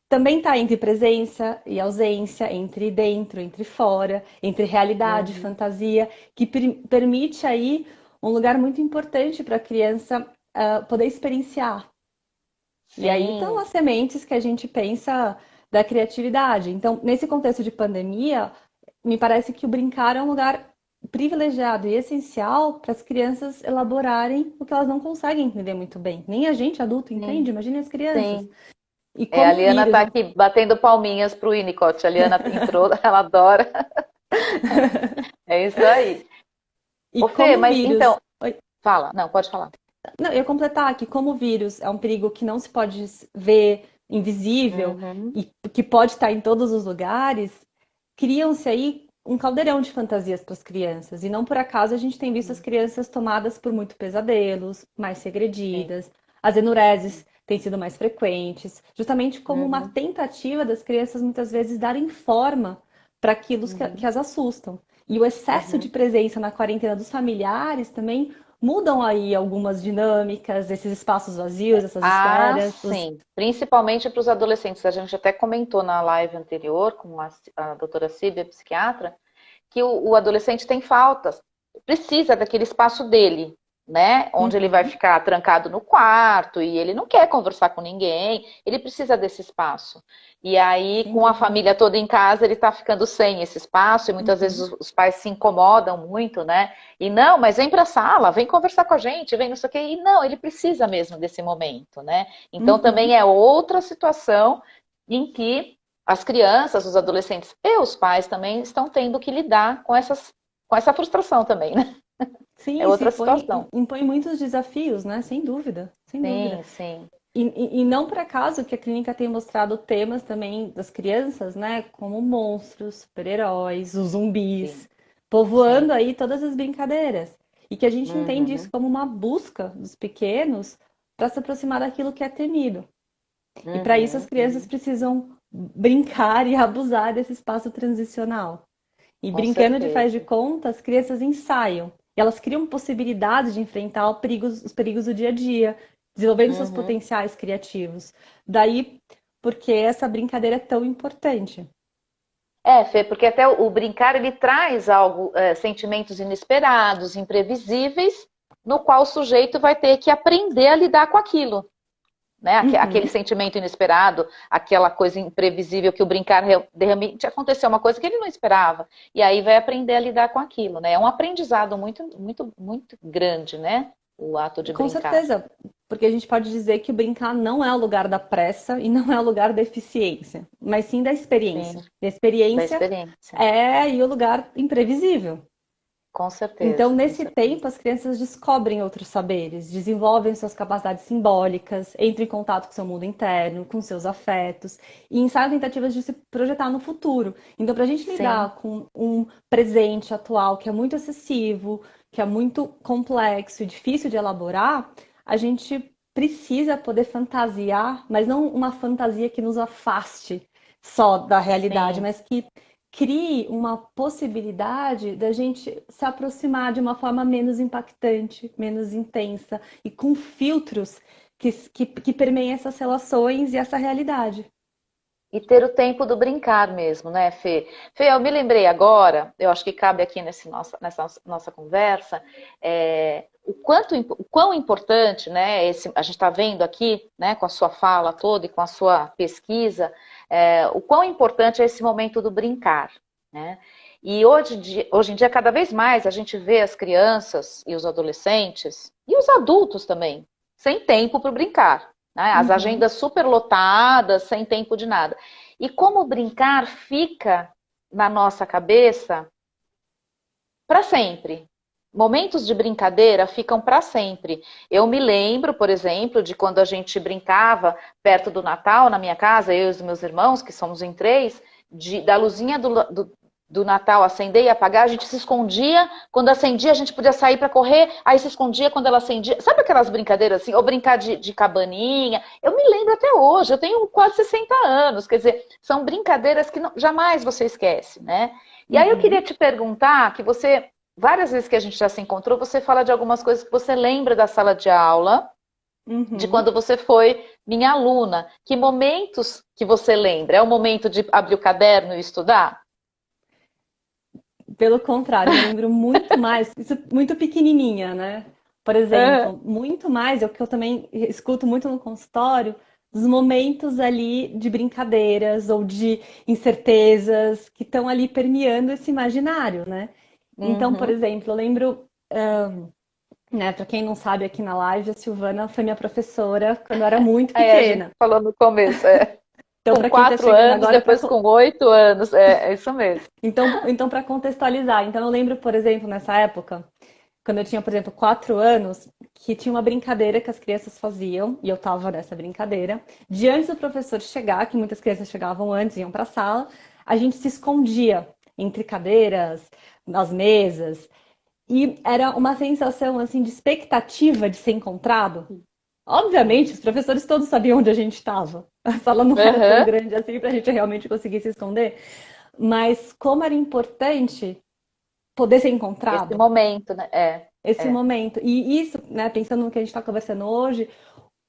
também está entre presença e ausência, entre dentro, entre fora, entre realidade e Uhum. fantasia, que permite aí um lugar muito importante para a criança poder experienciar. E aí estão Sim. as sementes que a gente pensa da criatividade. Então, nesse contexto de pandemia, me parece que o brincar é um lugar privilegiado e essencial para as crianças elaborarem o que elas não conseguem entender muito bem. Nem a gente adulto entende, Sim. imagine as crianças. Sim. E A como o Liana vírus, tá aqui batendo palminhas pro Winnicott. A Liana entrou, ela adora. É isso aí. e Ô Fê, como o mas vírus então, fala. Não, pode falar. Não, eu ia completar que como o vírus é um perigo que não se pode ver, invisível, Uhum, e que pode estar em todos os lugares, criam-se aí um caldeirão de fantasias para as crianças. E não por acaso a gente tem visto as crianças tomadas por muito pesadelos, mais sim. regredidas, as enureses têm sido mais frequentes, justamente como uma Uhum, tentativa das crianças muitas vezes darem forma para aquilo que uhum, as assustam. E o excesso de uhum. presença na quarentena dos familiares também mudam aí algumas dinâmicas, esses espaços vazios, essas Ah, esferas. sim. Principalmente para os adolescentes. A gente até comentou na live anterior com a doutora Síbia, psiquiatra, que o adolescente tem faltas, precisa daquele espaço dele, né? Onde ele vai Uhum, ficar trancado no quarto e ele não quer conversar com ninguém, ele precisa desse espaço. E aí, sem com a dúvida. família toda em casa, ele está ficando sem esse espaço e muitas vezes Uhum, os pais se incomodam muito, né? E não, mas vem para a sala, vem conversar com a gente, vem não sei o quê. E não, ele precisa mesmo desse momento, né? Então também uhum. é outra situação em que as crianças, os adolescentes e os pais também estão tendo que lidar com essa frustração também, né? É Sim, outra situação. impõe muitos desafios, né? Sem dúvida, sem dúvida. Sim, sim, E não por acaso que a clínica tem mostrado temas também das crianças, né? Como monstros, super-heróis, os sim, zumbis, sim. povoando aí todas as brincadeiras. E que a gente entende isso Uhum, como uma busca dos pequenos para se aproximar daquilo que é temido. E para isso as uhum, crianças uhum. precisam brincar e abusar desse espaço transicional. E Com brincando de faz de certeza. conta, as crianças ensaiam. E elas criam possibilidades de enfrentar os perigos do dia a dia, desenvolvendo seus Uhum. potenciais criativos. Daí, porque essa brincadeira é tão importante. É, Fê, porque até o brincar ele traz algo, sentimentos inesperados, imprevisíveis, no qual o sujeito vai ter que aprender a lidar com aquilo. Né? Aquele Uhum. sentimento inesperado, aquela coisa imprevisível que o brincar de repente aconteceu uma coisa que ele não esperava. E aí vai aprender a lidar com aquilo, né? É um aprendizado muito, muito, muito grande, né? O ato de Com brincar. certeza, porque a gente pode dizer que o brincar não é o lugar da pressa e não é o lugar da eficiência, mas sim da Sim, experiência. E a da experiência experiência. é aí o lugar imprevisível. Com Então, certeza, com nesse tempo, certeza. as crianças descobrem outros saberes, desenvolvem suas capacidades simbólicas, entram em contato com seu mundo interno, com seus afetos, e ensaiam tentativas de se projetar no futuro. Então, para a gente Sim, lidar com um presente atual que é muito excessivo, que é muito complexo e difícil de elaborar, a gente precisa poder fantasiar, mas não uma fantasia que nos afaste só da realidade, sim. mas que crie uma possibilidade da gente se aproximar de uma forma menos impactante, menos intensa e com filtros que permeiem essas relações e essa realidade. E ter o tempo do brincar mesmo, né, Fê? Fê, eu me lembrei agora, eu acho que cabe aqui nessa nossa conversa, o quão importante, né, a gente está vendo aqui, né, com a sua fala toda e com a sua pesquisa, o quão importante é esse momento do brincar, né? E hoje em dia, cada vez mais, a gente vê as crianças e os adolescentes, e os adultos também, sem tempo para brincar, né? As Uhum. agendas super lotadas, sem tempo de nada. E como brincar fica na nossa cabeça para sempre. Momentos de brincadeira ficam para sempre. Eu me lembro, por exemplo, de quando a gente brincava perto do Natal na minha casa, eu e os meus irmãos, que somos em três, da luzinha do Natal acender e apagar, a gente se escondia. Quando acendia, a gente podia sair para correr, aí se escondia quando ela acendia. Sabe aquelas brincadeiras assim? Ou brincar de cabaninha? Eu me lembro até hoje, eu tenho quase 60 anos. Quer dizer, são brincadeiras que jamais você esquece, né? E aí eu queria Uhum. te perguntar que você várias vezes que a gente já se encontrou, você fala de algumas coisas que você lembra da sala de aula, de Uhum. quando você foi minha aluna. Que momentos que você lembra? É o momento de abrir o caderno e estudar? Pelo contrário, eu lembro muito mais, isso muito pequenininha, né? Por Uhum. exemplo, muito mais, é o que eu também escuto muito no consultório, dos momentos ali de brincadeiras ou de incertezas que estão ali permeando esse imaginário, né? Então, por Uhum. exemplo, eu lembro, né, para quem não sabe aqui na live, a Silvana foi minha professora quando eu era muito A gente pequena. falou no começo, Então, com para quem está quatro chegando anos, agora, depois com 8 anos, é isso mesmo. então para contextualizar, então eu lembro, por exemplo, nessa época, quando eu tinha, por exemplo, 4 anos, que tinha uma brincadeira que as crianças faziam, e eu estava nessa brincadeira, de antes do professor chegar, que muitas crianças chegavam antes, iam para a sala, a gente se escondia entre cadeiras, nas mesas, e era uma sensação assim de expectativa de ser encontrado. Obviamente, os professores todos sabiam onde a gente estava. A sala não era tão Aham. grande assim para a gente realmente conseguir se esconder, mas como era importante poder ser Esse encontrado, momento, né? esse É, momento. E isso, né, pensando no que a gente está conversando hoje,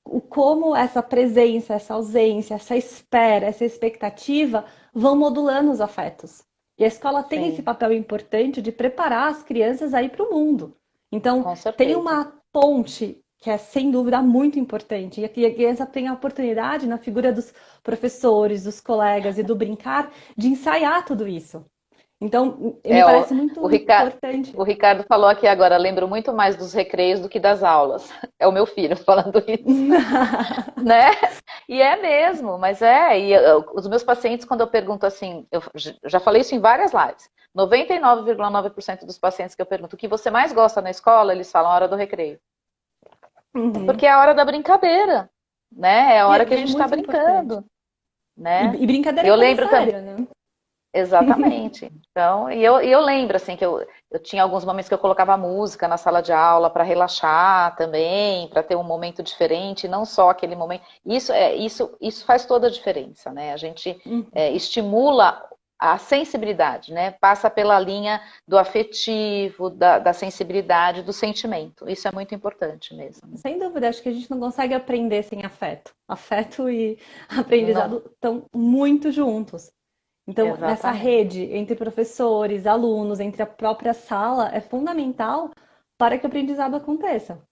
o como essa presença, essa ausência, essa espera, essa expectativa vão modulando os afetos. E a escola tem esse sim, papel importante de preparar as crianças aí para o mundo. Então, com tem certeza. uma ponte que é sem dúvida muito importante. E a criança tem a oportunidade, na figura dos professores, dos colegas e do brincar, de ensaiar tudo isso. Então, me É, parece muito o, Rica- importante. o Ricardo falou aqui agora, lembro muito mais dos recreios do que das aulas. É o meu filho falando isso, né? E é mesmo, mas os meus pacientes, quando eu pergunto assim, eu já falei isso em várias lives, 99,9% dos pacientes que eu pergunto o que você mais gosta na escola, eles falam a hora do recreio. Uhum. Porque é a hora da brincadeira, né? É a E hora que a é gente está muito importante. brincando, né? E E brincadeira é eu coisa lembro também. séria, né? Exatamente. Então, e eu lembro assim que eu tinha alguns momentos que eu colocava música na sala de aula para relaxar também, para ter um momento diferente, não só aquele momento. Isso faz toda a diferença, né? A gente Uhum. estimula a sensibilidade, né? Passa pela linha do afetivo, da sensibilidade, do sentimento. Isso é muito importante mesmo. Sem dúvida, acho que a gente não consegue aprender sem afeto. Afeto e Não, aprendizado estão muito juntos. Então, nessa exatamente. rede entre professores, alunos, entre a própria sala, é fundamental para que o aprendizado aconteça.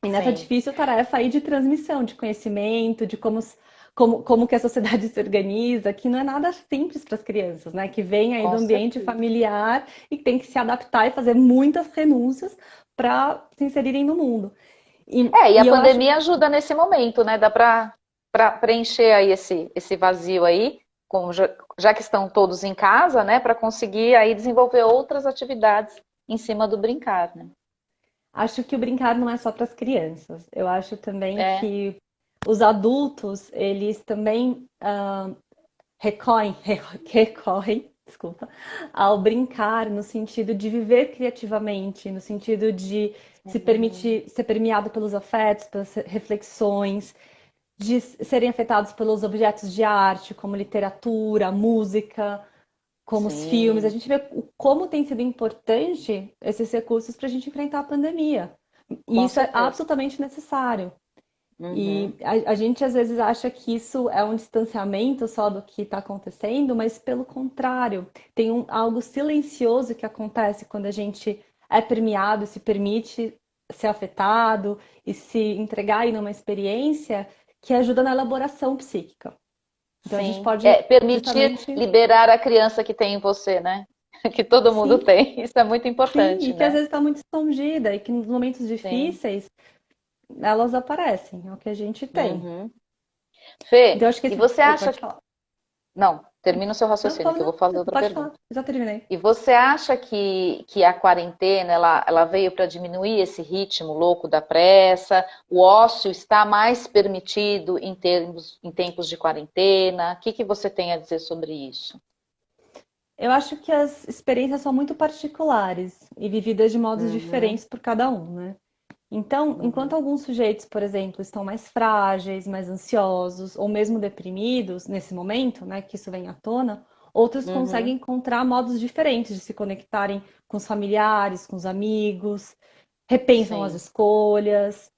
E nessa Sim, difícil tarefa aí de transmissão de conhecimento, de como que a sociedade se organiza, que não é nada simples para as crianças, né? Que vem aí do com ambiente certeza. familiar e tem que se adaptar e fazer muitas renúncias para se inserirem no mundo. E a E eu acho pandemia ajuda nesse momento, né? Dá para preencher aí esse vazio aí, já que estão todos em casa, né? Para conseguir aí desenvolver outras atividades em cima do brincar, né? Acho que o brincar não é só para as crianças. Eu acho também É, que os adultos, eles também recorrem, desculpa, ao brincar no sentido de viver criativamente, no sentido de se sim, permitir ser permeado pelos afetos, pelas reflexões, de serem afetados pelos objetos de arte, como literatura, música, como os filmes. A sim, gente vê como tem sido importante esses recursos para a gente enfrentar a pandemia. E com isso é certeza. absolutamente necessário. Uhum. E a gente às vezes acha que isso é um distanciamento só do que está acontecendo, mas pelo contrário, tem algo silencioso que acontece quando a gente é permeado, se permite ser afetado e se entregar aí numa experiência que ajuda na elaboração psíquica. Então a gente Sim. pode Permitir justamente, liberar a criança que tem em você, né? Que todo mundo sim, tem. Isso é muito sim, e importante, que às né? vezes está muito escondida e que nos momentos Sim. difíceis elas aparecem, é o que a gente tem. Uhum. Fê, Então eu acho que e esse. você Oi, acha pode que. falar. Não, termina o seu Não, raciocínio, que eu não, vou fazer outra pode falar, pergunta. já terminei. E você acha que a quarentena ela veio para diminuir esse ritmo louco da pressa? O ócio está mais permitido em tempos de quarentena? O que você tem a dizer sobre isso? Eu acho que as experiências são muito particulares e vividas de modos Uhum, diferentes por cada um, né? Então, enquanto uhum, alguns sujeitos, por exemplo, estão mais frágeis, mais ansiosos ou mesmo deprimidos nesse momento, né, que isso vem à tona, outros uhum, conseguem encontrar modos diferentes de se conectarem com os familiares, com os amigos, repensam as sim, escolhas,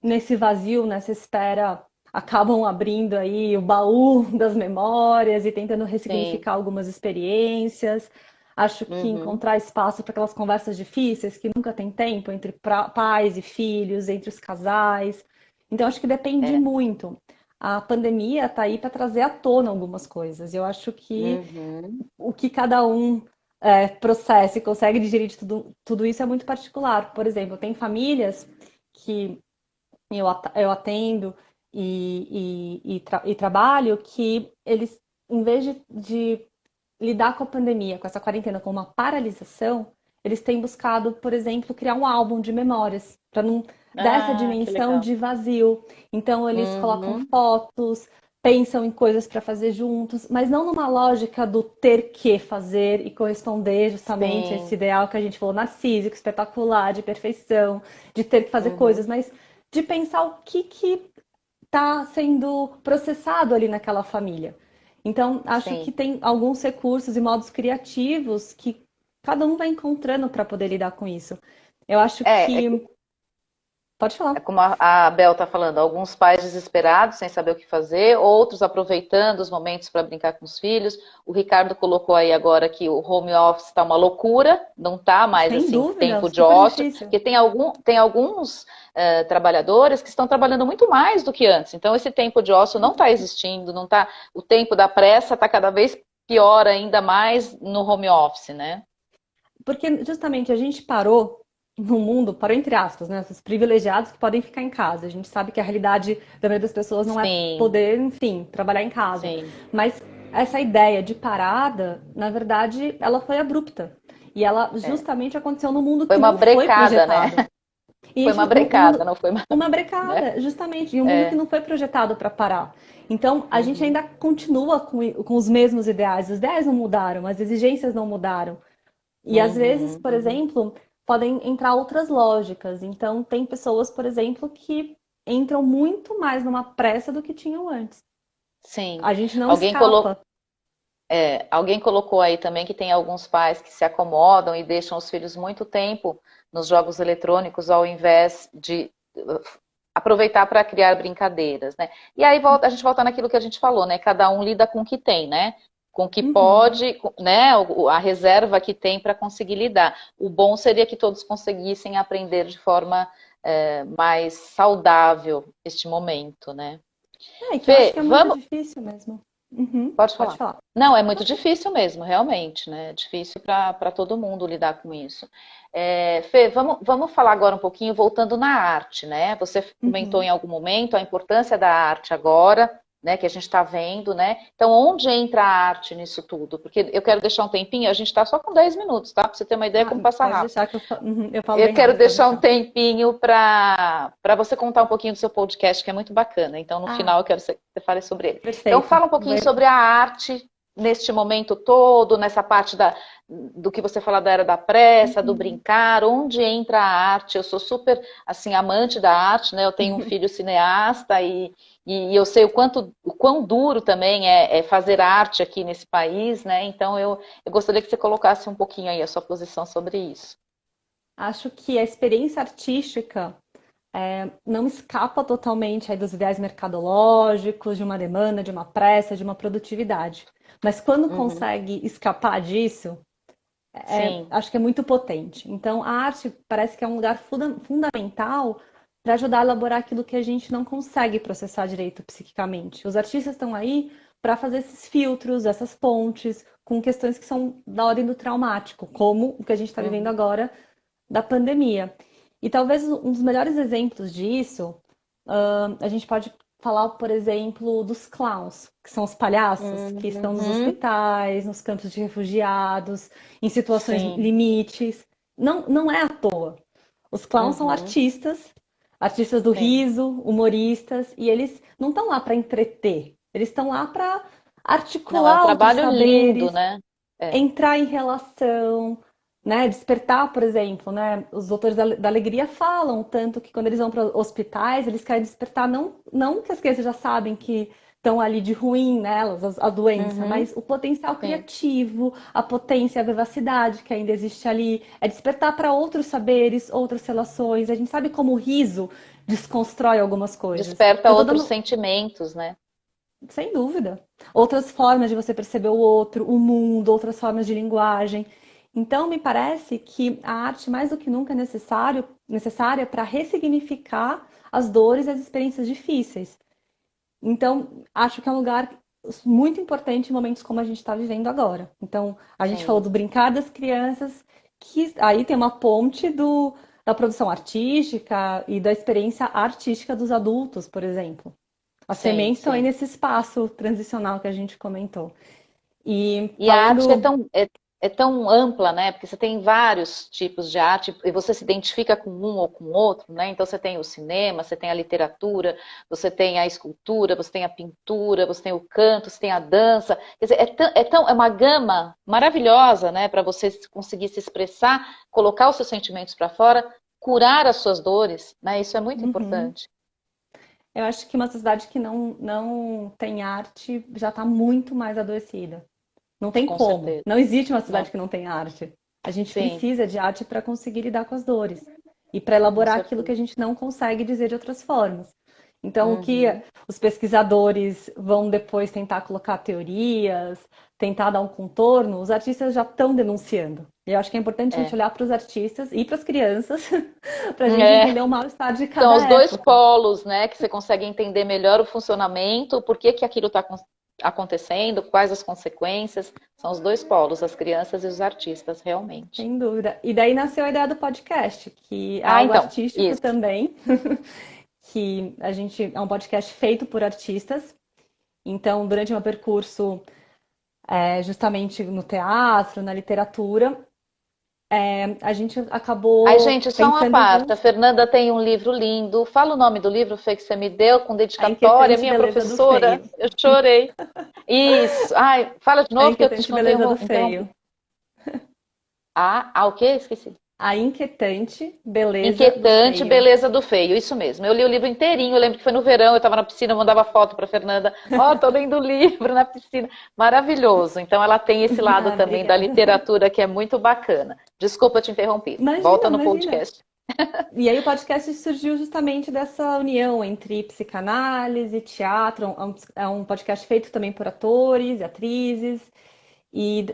nesse vazio, nessa espera, acabam abrindo aí o baú das memórias e tentando sim, ressignificar algumas experiências. Acho que uhum, encontrar espaço para aquelas conversas difíceis que nunca tem tempo entre pais e filhos, entre os casais. Então, acho que depende é, muito. A pandemia está aí para trazer à tona algumas coisas. Eu acho que uhum, o que cada um processa e consegue digerir de tudo isso é muito particular. Por exemplo, tem famílias que eu atendo e trabalho que eles, em vez de lidar com a pandemia, com essa quarentena, com uma paralisação, eles têm buscado, por exemplo, criar um álbum de memórias, para não dessa Ah, que dimensão legal. de vazio. Então, eles colocam Uhum, fotos, pensam em coisas para fazer juntos, mas não numa lógica do ter que fazer e corresponder justamente a esse sim. ideal que a gente falou, narcísico, espetacular, de perfeição, de ter que fazer Uhum, coisas, mas de pensar o que está sendo processado ali naquela família. Então, acho que sim. tem alguns recursos e modos criativos que cada um vai encontrando para poder lidar com isso. Eu acho É, que. Pode é falar. como a Bel está falando, alguns pais desesperados, sem saber o que fazer, outros aproveitando os momentos para brincar com os filhos. O Ricardo colocou aí agora que o home office está uma loucura, não está mais Sem assim dúvida, tempo de super ócio, difícil. porque tem alguns trabalhadores que estão trabalhando muito mais do que antes. Então esse tempo de ócio não está existindo, não tá, o tempo da pressa está cada vez pior ainda mais no home office, né? Porque justamente a gente parou no mundo, parou entre aspas, né? Esses privilegiados que podem ficar em casa. A gente sabe que a realidade da maioria das pessoas não é Sim, poder, enfim, trabalhar em casa. sim. Mas essa ideia de parada, na verdade, ela foi abrupta. E ela É. justamente aconteceu no mundo Foi que uma não foi brecada, né? projetado. E a Foi gente, uma no brecada, mundo, não foi uma, uma né? brecada, justamente, em um mundo que É. não foi projetado para parar. Então, a gente Uhum, ainda continua com os mesmos ideais. Os ideais não mudaram, as exigências não mudaram. E às vezes, uhum, por exemplo, podem entrar outras lógicas. Então, tem pessoas, por exemplo, que entram muito mais numa pressa do que tinham antes. sim. A gente não Alguém colocou, escapa. alguém colocou aí também que tem alguns pais que se acomodam e deixam os filhos muito tempo nos jogos eletrônicos ao invés de aproveitar para criar brincadeiras, né? E aí a gente volta naquilo que a gente falou, né? Cada um lida com o que tem, né? Com o que Uhum. pode, né? A reserva que tem para conseguir lidar. O bom seria que todos conseguissem aprender de forma mais saudável este momento, né? É, que eu acho Fê, que é muito vamos. difícil mesmo. Uhum. Pode Pode falar. falar. Não, é muito difícil mesmo, realmente, né? É difícil para todo mundo lidar com isso. Fê, vamos falar agora um pouquinho, voltando na arte, né? Você comentou Uhum. em algum momento a importância da arte agora, né? Que a gente está vendo, né? Então, onde entra a arte nisso tudo? Porque eu quero deixar um tempinho, a gente está só com 10 minutos, tá? Para você ter uma ideia Ah, como passa pode rápido. deixar que uhum, eu falo Eu bem quero rápido, pode deixar um deixar. tempinho para você contar um pouquinho do seu podcast, que é muito bacana. Então, no Ah, final, eu quero que você fale sobre ele. Então, perfeito. fala um pouquinho sobre a arte neste momento todo, nessa parte do que você fala da era da pressa, do Uhum. brincar, onde entra a arte. Eu sou super, assim, amante da arte, né? Eu tenho um filho cineasta e eu sei o quão duro também é fazer arte aqui nesse país, né? Então, eu gostaria que você colocasse um pouquinho aí a sua posição sobre isso. Acho que a experiência artística não escapa totalmente aí dos ideais mercadológicos, de uma demanda, de uma pressa, de uma produtividade. Mas quando Uhum. consegue escapar disso, Sim. acho que é muito potente. Então, a arte parece que é um lugar fundamental para ajudar a elaborar aquilo que a gente não consegue processar direito psiquicamente. Os artistas estão aí para fazer esses filtros, essas pontes, com questões que são da ordem do traumático, como o que a gente está vivendo Uhum. agora da pandemia. E talvez um dos melhores exemplos disso, a gente pode falar, por exemplo, dos clowns, que são os palhaços que estão nos Uhum. hospitais, nos campos de refugiados, em situações Sim. limites. Não, não é à toa. Os clowns são Uhum. artistas, artistas do Sim. riso, humoristas, e eles não estão lá para entreter, eles estão lá para Não, é um articular outros trabalho lindo, saberes, né? É. entrar em relação, né? Despertar, por exemplo, né? Os doutores da alegria falam tanto que quando eles vão para hospitais, eles querem despertar não que as crianças já sabem que estão ali de ruim nelas, a doença, Uhum. mas o potencial Sim. criativo, a potência, a vivacidade que ainda existe ali, é despertar para outros saberes, outras relações. A gente sabe como o riso desconstrói algumas coisas. Desperta Então, eu tô outros dando sentimentos, né? sem dúvida. Outras formas de você perceber o outro, o mundo, outras formas de linguagem. Então, me parece que a arte, mais do que nunca, é necessária para ressignificar as dores e as experiências difíceis. Então, acho que é um lugar muito importante em momentos como a gente está vivendo agora. Então, a gente falou Sim. do brincar das crianças, que aí tem uma ponte da produção artística e da experiência artística dos adultos, por exemplo. As Sim, sementes estão aí sim. nesse espaço transicional que a gente comentou. E E a arte é falando. tão, é tão ampla, né? Porque você tem vários tipos de arte e você se identifica com um ou com outro, né? Então você tem o cinema, você tem a literatura, você tem a escultura, você tem a pintura, você tem o canto, você tem a dança. Quer dizer, é uma gama maravilhosa, né? Para você conseguir se expressar, colocar os seus sentimentos para fora, curar as suas dores, né? Isso é muito Uhum. importante. Eu acho que uma sociedade que não tem arte já está muito mais adoecida. Não tem Com como. certeza. Não existe uma cidade Não. que não tem arte. A gente Sim, precisa de arte para conseguir lidar com as dores e para com elaborar aquilo que certeza. a gente não consegue dizer de outras formas. Então, o que Uhum. os pesquisadores vão depois tentar colocar teorias, tentar dar um contorno, os artistas já estão denunciando. E eu acho que é importante a gente É. olhar para os artistas e para as crianças para a gente É. entender o mal-estar de São cada os dois época. polos, né, que você consegue entender melhor o funcionamento, por que que aquilo está acontecendo, quais as consequências. São os dois polos, as crianças e os artistas, realmente. Sem dúvida. E daí nasceu a ideia do podcast, que é Ah, algo então, artístico isso. também, que a gente é um podcast feito por artistas. Então, durante o meu percurso, justamente no teatro, na literatura, a gente Ai, acabou gente, só uma pensando parte. A juntos Fernanda tem um livro lindo. Fala o nome do livro, Fê, que você me deu, com a dedicatória. inquietante Minha beleza do professora, feio. eu chorei. Isso. Ai, fala de A novo que eu te inquietante beleza do interrompi. feio. O quê? Esqueci. A inquietante beleza do Inquietante feio. beleza do feio, isso mesmo. Eu li o livro inteirinho, eu lembro que foi no verão, eu estava na piscina, eu mandava foto para Fernanda. Ó, tô lendo o livro na piscina. Maravilhoso. Então ela tem esse lado Ah, também da obrigada. literatura que é muito bacana. Desculpa te interromper. Imagina, Volta no imagina. podcast. E aí o podcast surgiu justamente dessa união entre psicanálise, teatro, é um podcast feito também por atores e atrizes, e,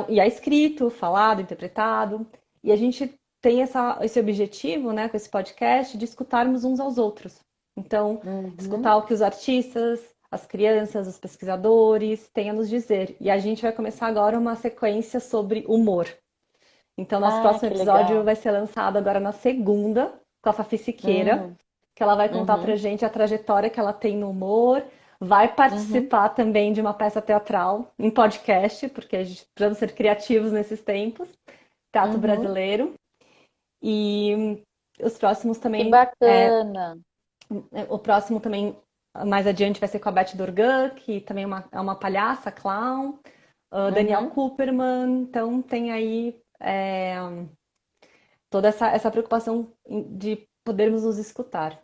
e é escrito, falado, interpretado. E a gente tem esse objetivo, né, com esse podcast, de escutarmos uns aos outros. Então, escutar Uhum. o que os artistas, as crianças, os pesquisadores têm a nos dizer. E a gente vai começar agora uma sequência sobre humor. Então, nosso Ah, próximo que episódio legal. vai ser lançado agora na segunda, com a Fafi Siqueira, Hum, que ela vai contar pra uhum, gente a trajetória que ela tem no humor, vai uhum, participar também de uma peça teatral em podcast, porque a gente precisamos ser criativos nesses tempos, teatro uhum. brasileiro. E os próximos Que também, bacana. o próximo também, mais adiante, vai ser com a Beth Dorgan, que também é uma palhaça, clown, Daniel Uhum. Cooperman, então tem aí toda essa preocupação de podermos nos escutar.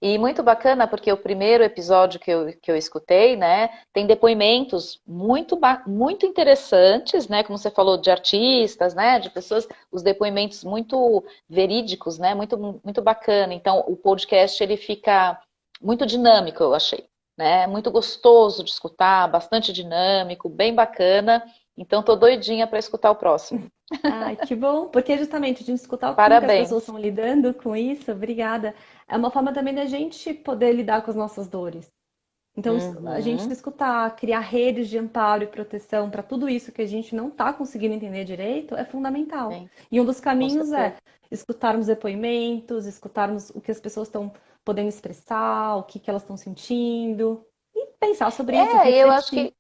E muito bacana, porque o primeiro episódio que eu escutei, né, tem depoimentos muito interessantes, né, como você falou, de artistas, né, de pessoas, os depoimentos muito verídicos, né, muito bacana. Então, o podcast, ele fica muito dinâmico, eu achei, né, muito gostoso de escutar, bastante dinâmico, bem bacana. Então, tô doidinha para escutar o próximo. Ai, que bom, porque justamente de escutar como que as pessoas Parabéns. estão lidando com isso, obrigada, é uma forma também da gente poder lidar com as nossas dores. Então, a gente Uhum, escutar, criar redes de amparo e proteção para tudo isso que a gente não está conseguindo entender direito é fundamental. sim, E um dos com caminhos é certeza. escutarmos depoimentos, escutarmos o que as pessoas estão podendo expressar, o que elas estão sentindo, e pensar sobre isso, É, eu acho refletir. que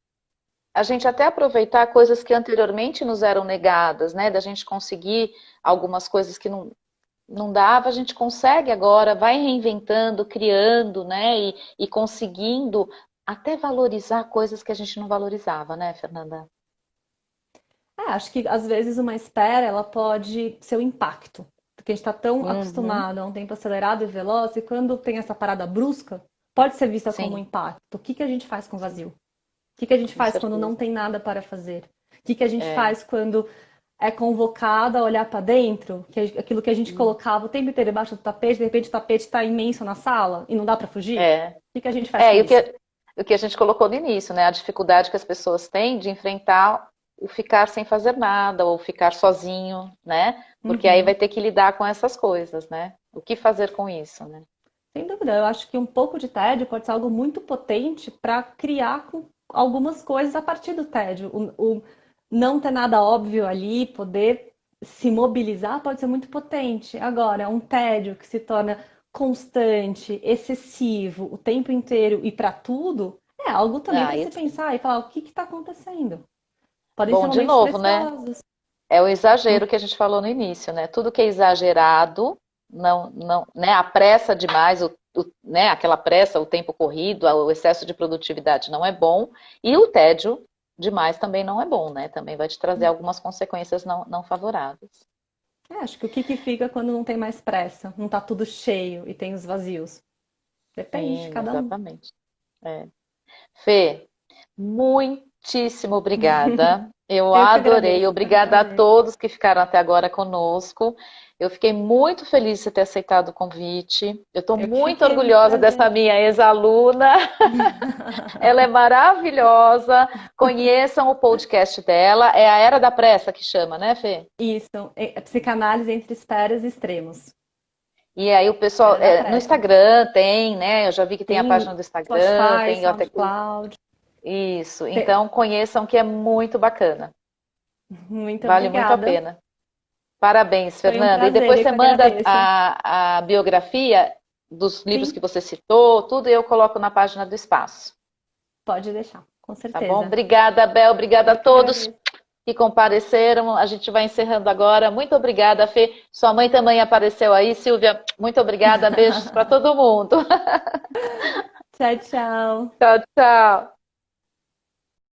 a gente até aproveitar coisas que anteriormente nos eram negadas, né? Da gente conseguir algumas coisas que não dava, a gente consegue agora, vai reinventando, criando, né? E conseguindo até valorizar coisas que a gente não valorizava, né, Fernanda? Acho que às vezes uma espera ela pode ser o impacto, porque a gente está tão Uhum, acostumado a um tempo acelerado e veloz, e quando tem essa parada brusca, pode ser vista como um sim, impacto. O que que a gente faz com o sim, vazio? O que que a gente com faz quando não certeza. tem nada para fazer? O que que a gente É, faz quando é convocado a olhar para dentro, que aquilo que a gente hum, colocava o tempo inteiro debaixo do tapete, de repente o tapete está imenso na sala e não dá para fugir? é, O que que a gente faz É, com e isso? o que a gente colocou no início, né? A dificuldade que as pessoas têm de enfrentar o ficar sem fazer nada, ou ficar sozinho, né? Porque aí vai Uhum. ter que lidar com essas coisas, né? O que fazer com isso, né? Sem dúvida, eu acho que um pouco de tédio pode ser algo muito potente para criar algumas coisas a partir do tédio. O não ter nada óbvio ali, poder se mobilizar pode ser muito potente. Agora, um tédio que se torna constante, excessivo, o tempo inteiro e para tudo, é algo também Ah, para se isso, pensar e falar o que está acontecendo. Podem ser Bom, de momentos novo, né? preciosos. É o exagero que a gente falou no início, né? Tudo que é exagerado, não, né? A pressa demais, né? Aquela pressa, o tempo corrido, o excesso de produtividade não é bom. E o tédio demais também não é bom, né? Também vai te trazer algumas consequências não favoráveis. Acho que o que que fica quando não tem mais pressa? Não tá tudo cheio e tem os vazios? Depende de Sim, cada um. exatamente. É. Fê, muitíssimo obrigada. Eu Eu que adorei. agradeço, foi um Obrigada a prazer. todos que ficaram até agora conosco. Eu fiquei muito feliz de você ter aceitado o convite. Eu estou Eu que muito fiquei, muito orgulhosa dessa prazer. minha ex-aluna. Ela é maravilhosa. Conheçam o podcast dela. É a Era da Pressa que chama, né, Fê? Isso, é psicanálise entre esperas e extremos. E aí o pessoal, Era da no pressa. Instagram tem, né? Eu já vi que tem a Tem página do Instagram, Spotify, tem até SoundCloud. isso. Tem- Então conheçam que é muito bacana. Muito Vale muito a obrigada. pena. Parabéns, Foi um Fernanda. E prazer, depois eu você que manda agradeço. a biografia dos livros que Sim, você citou, tudo eu coloco na página do Espaço. pode deixar, com Tá bom? certeza. Obrigada, Bel. Obrigada a Eu que todos agradeço. que compareceram. A gente vai encerrando agora. Muito obrigada, Fê. Sua mãe também apareceu aí. Silvia, muito obrigada. Beijos para todo mundo. Tchau, tchau. Tchau, tchau.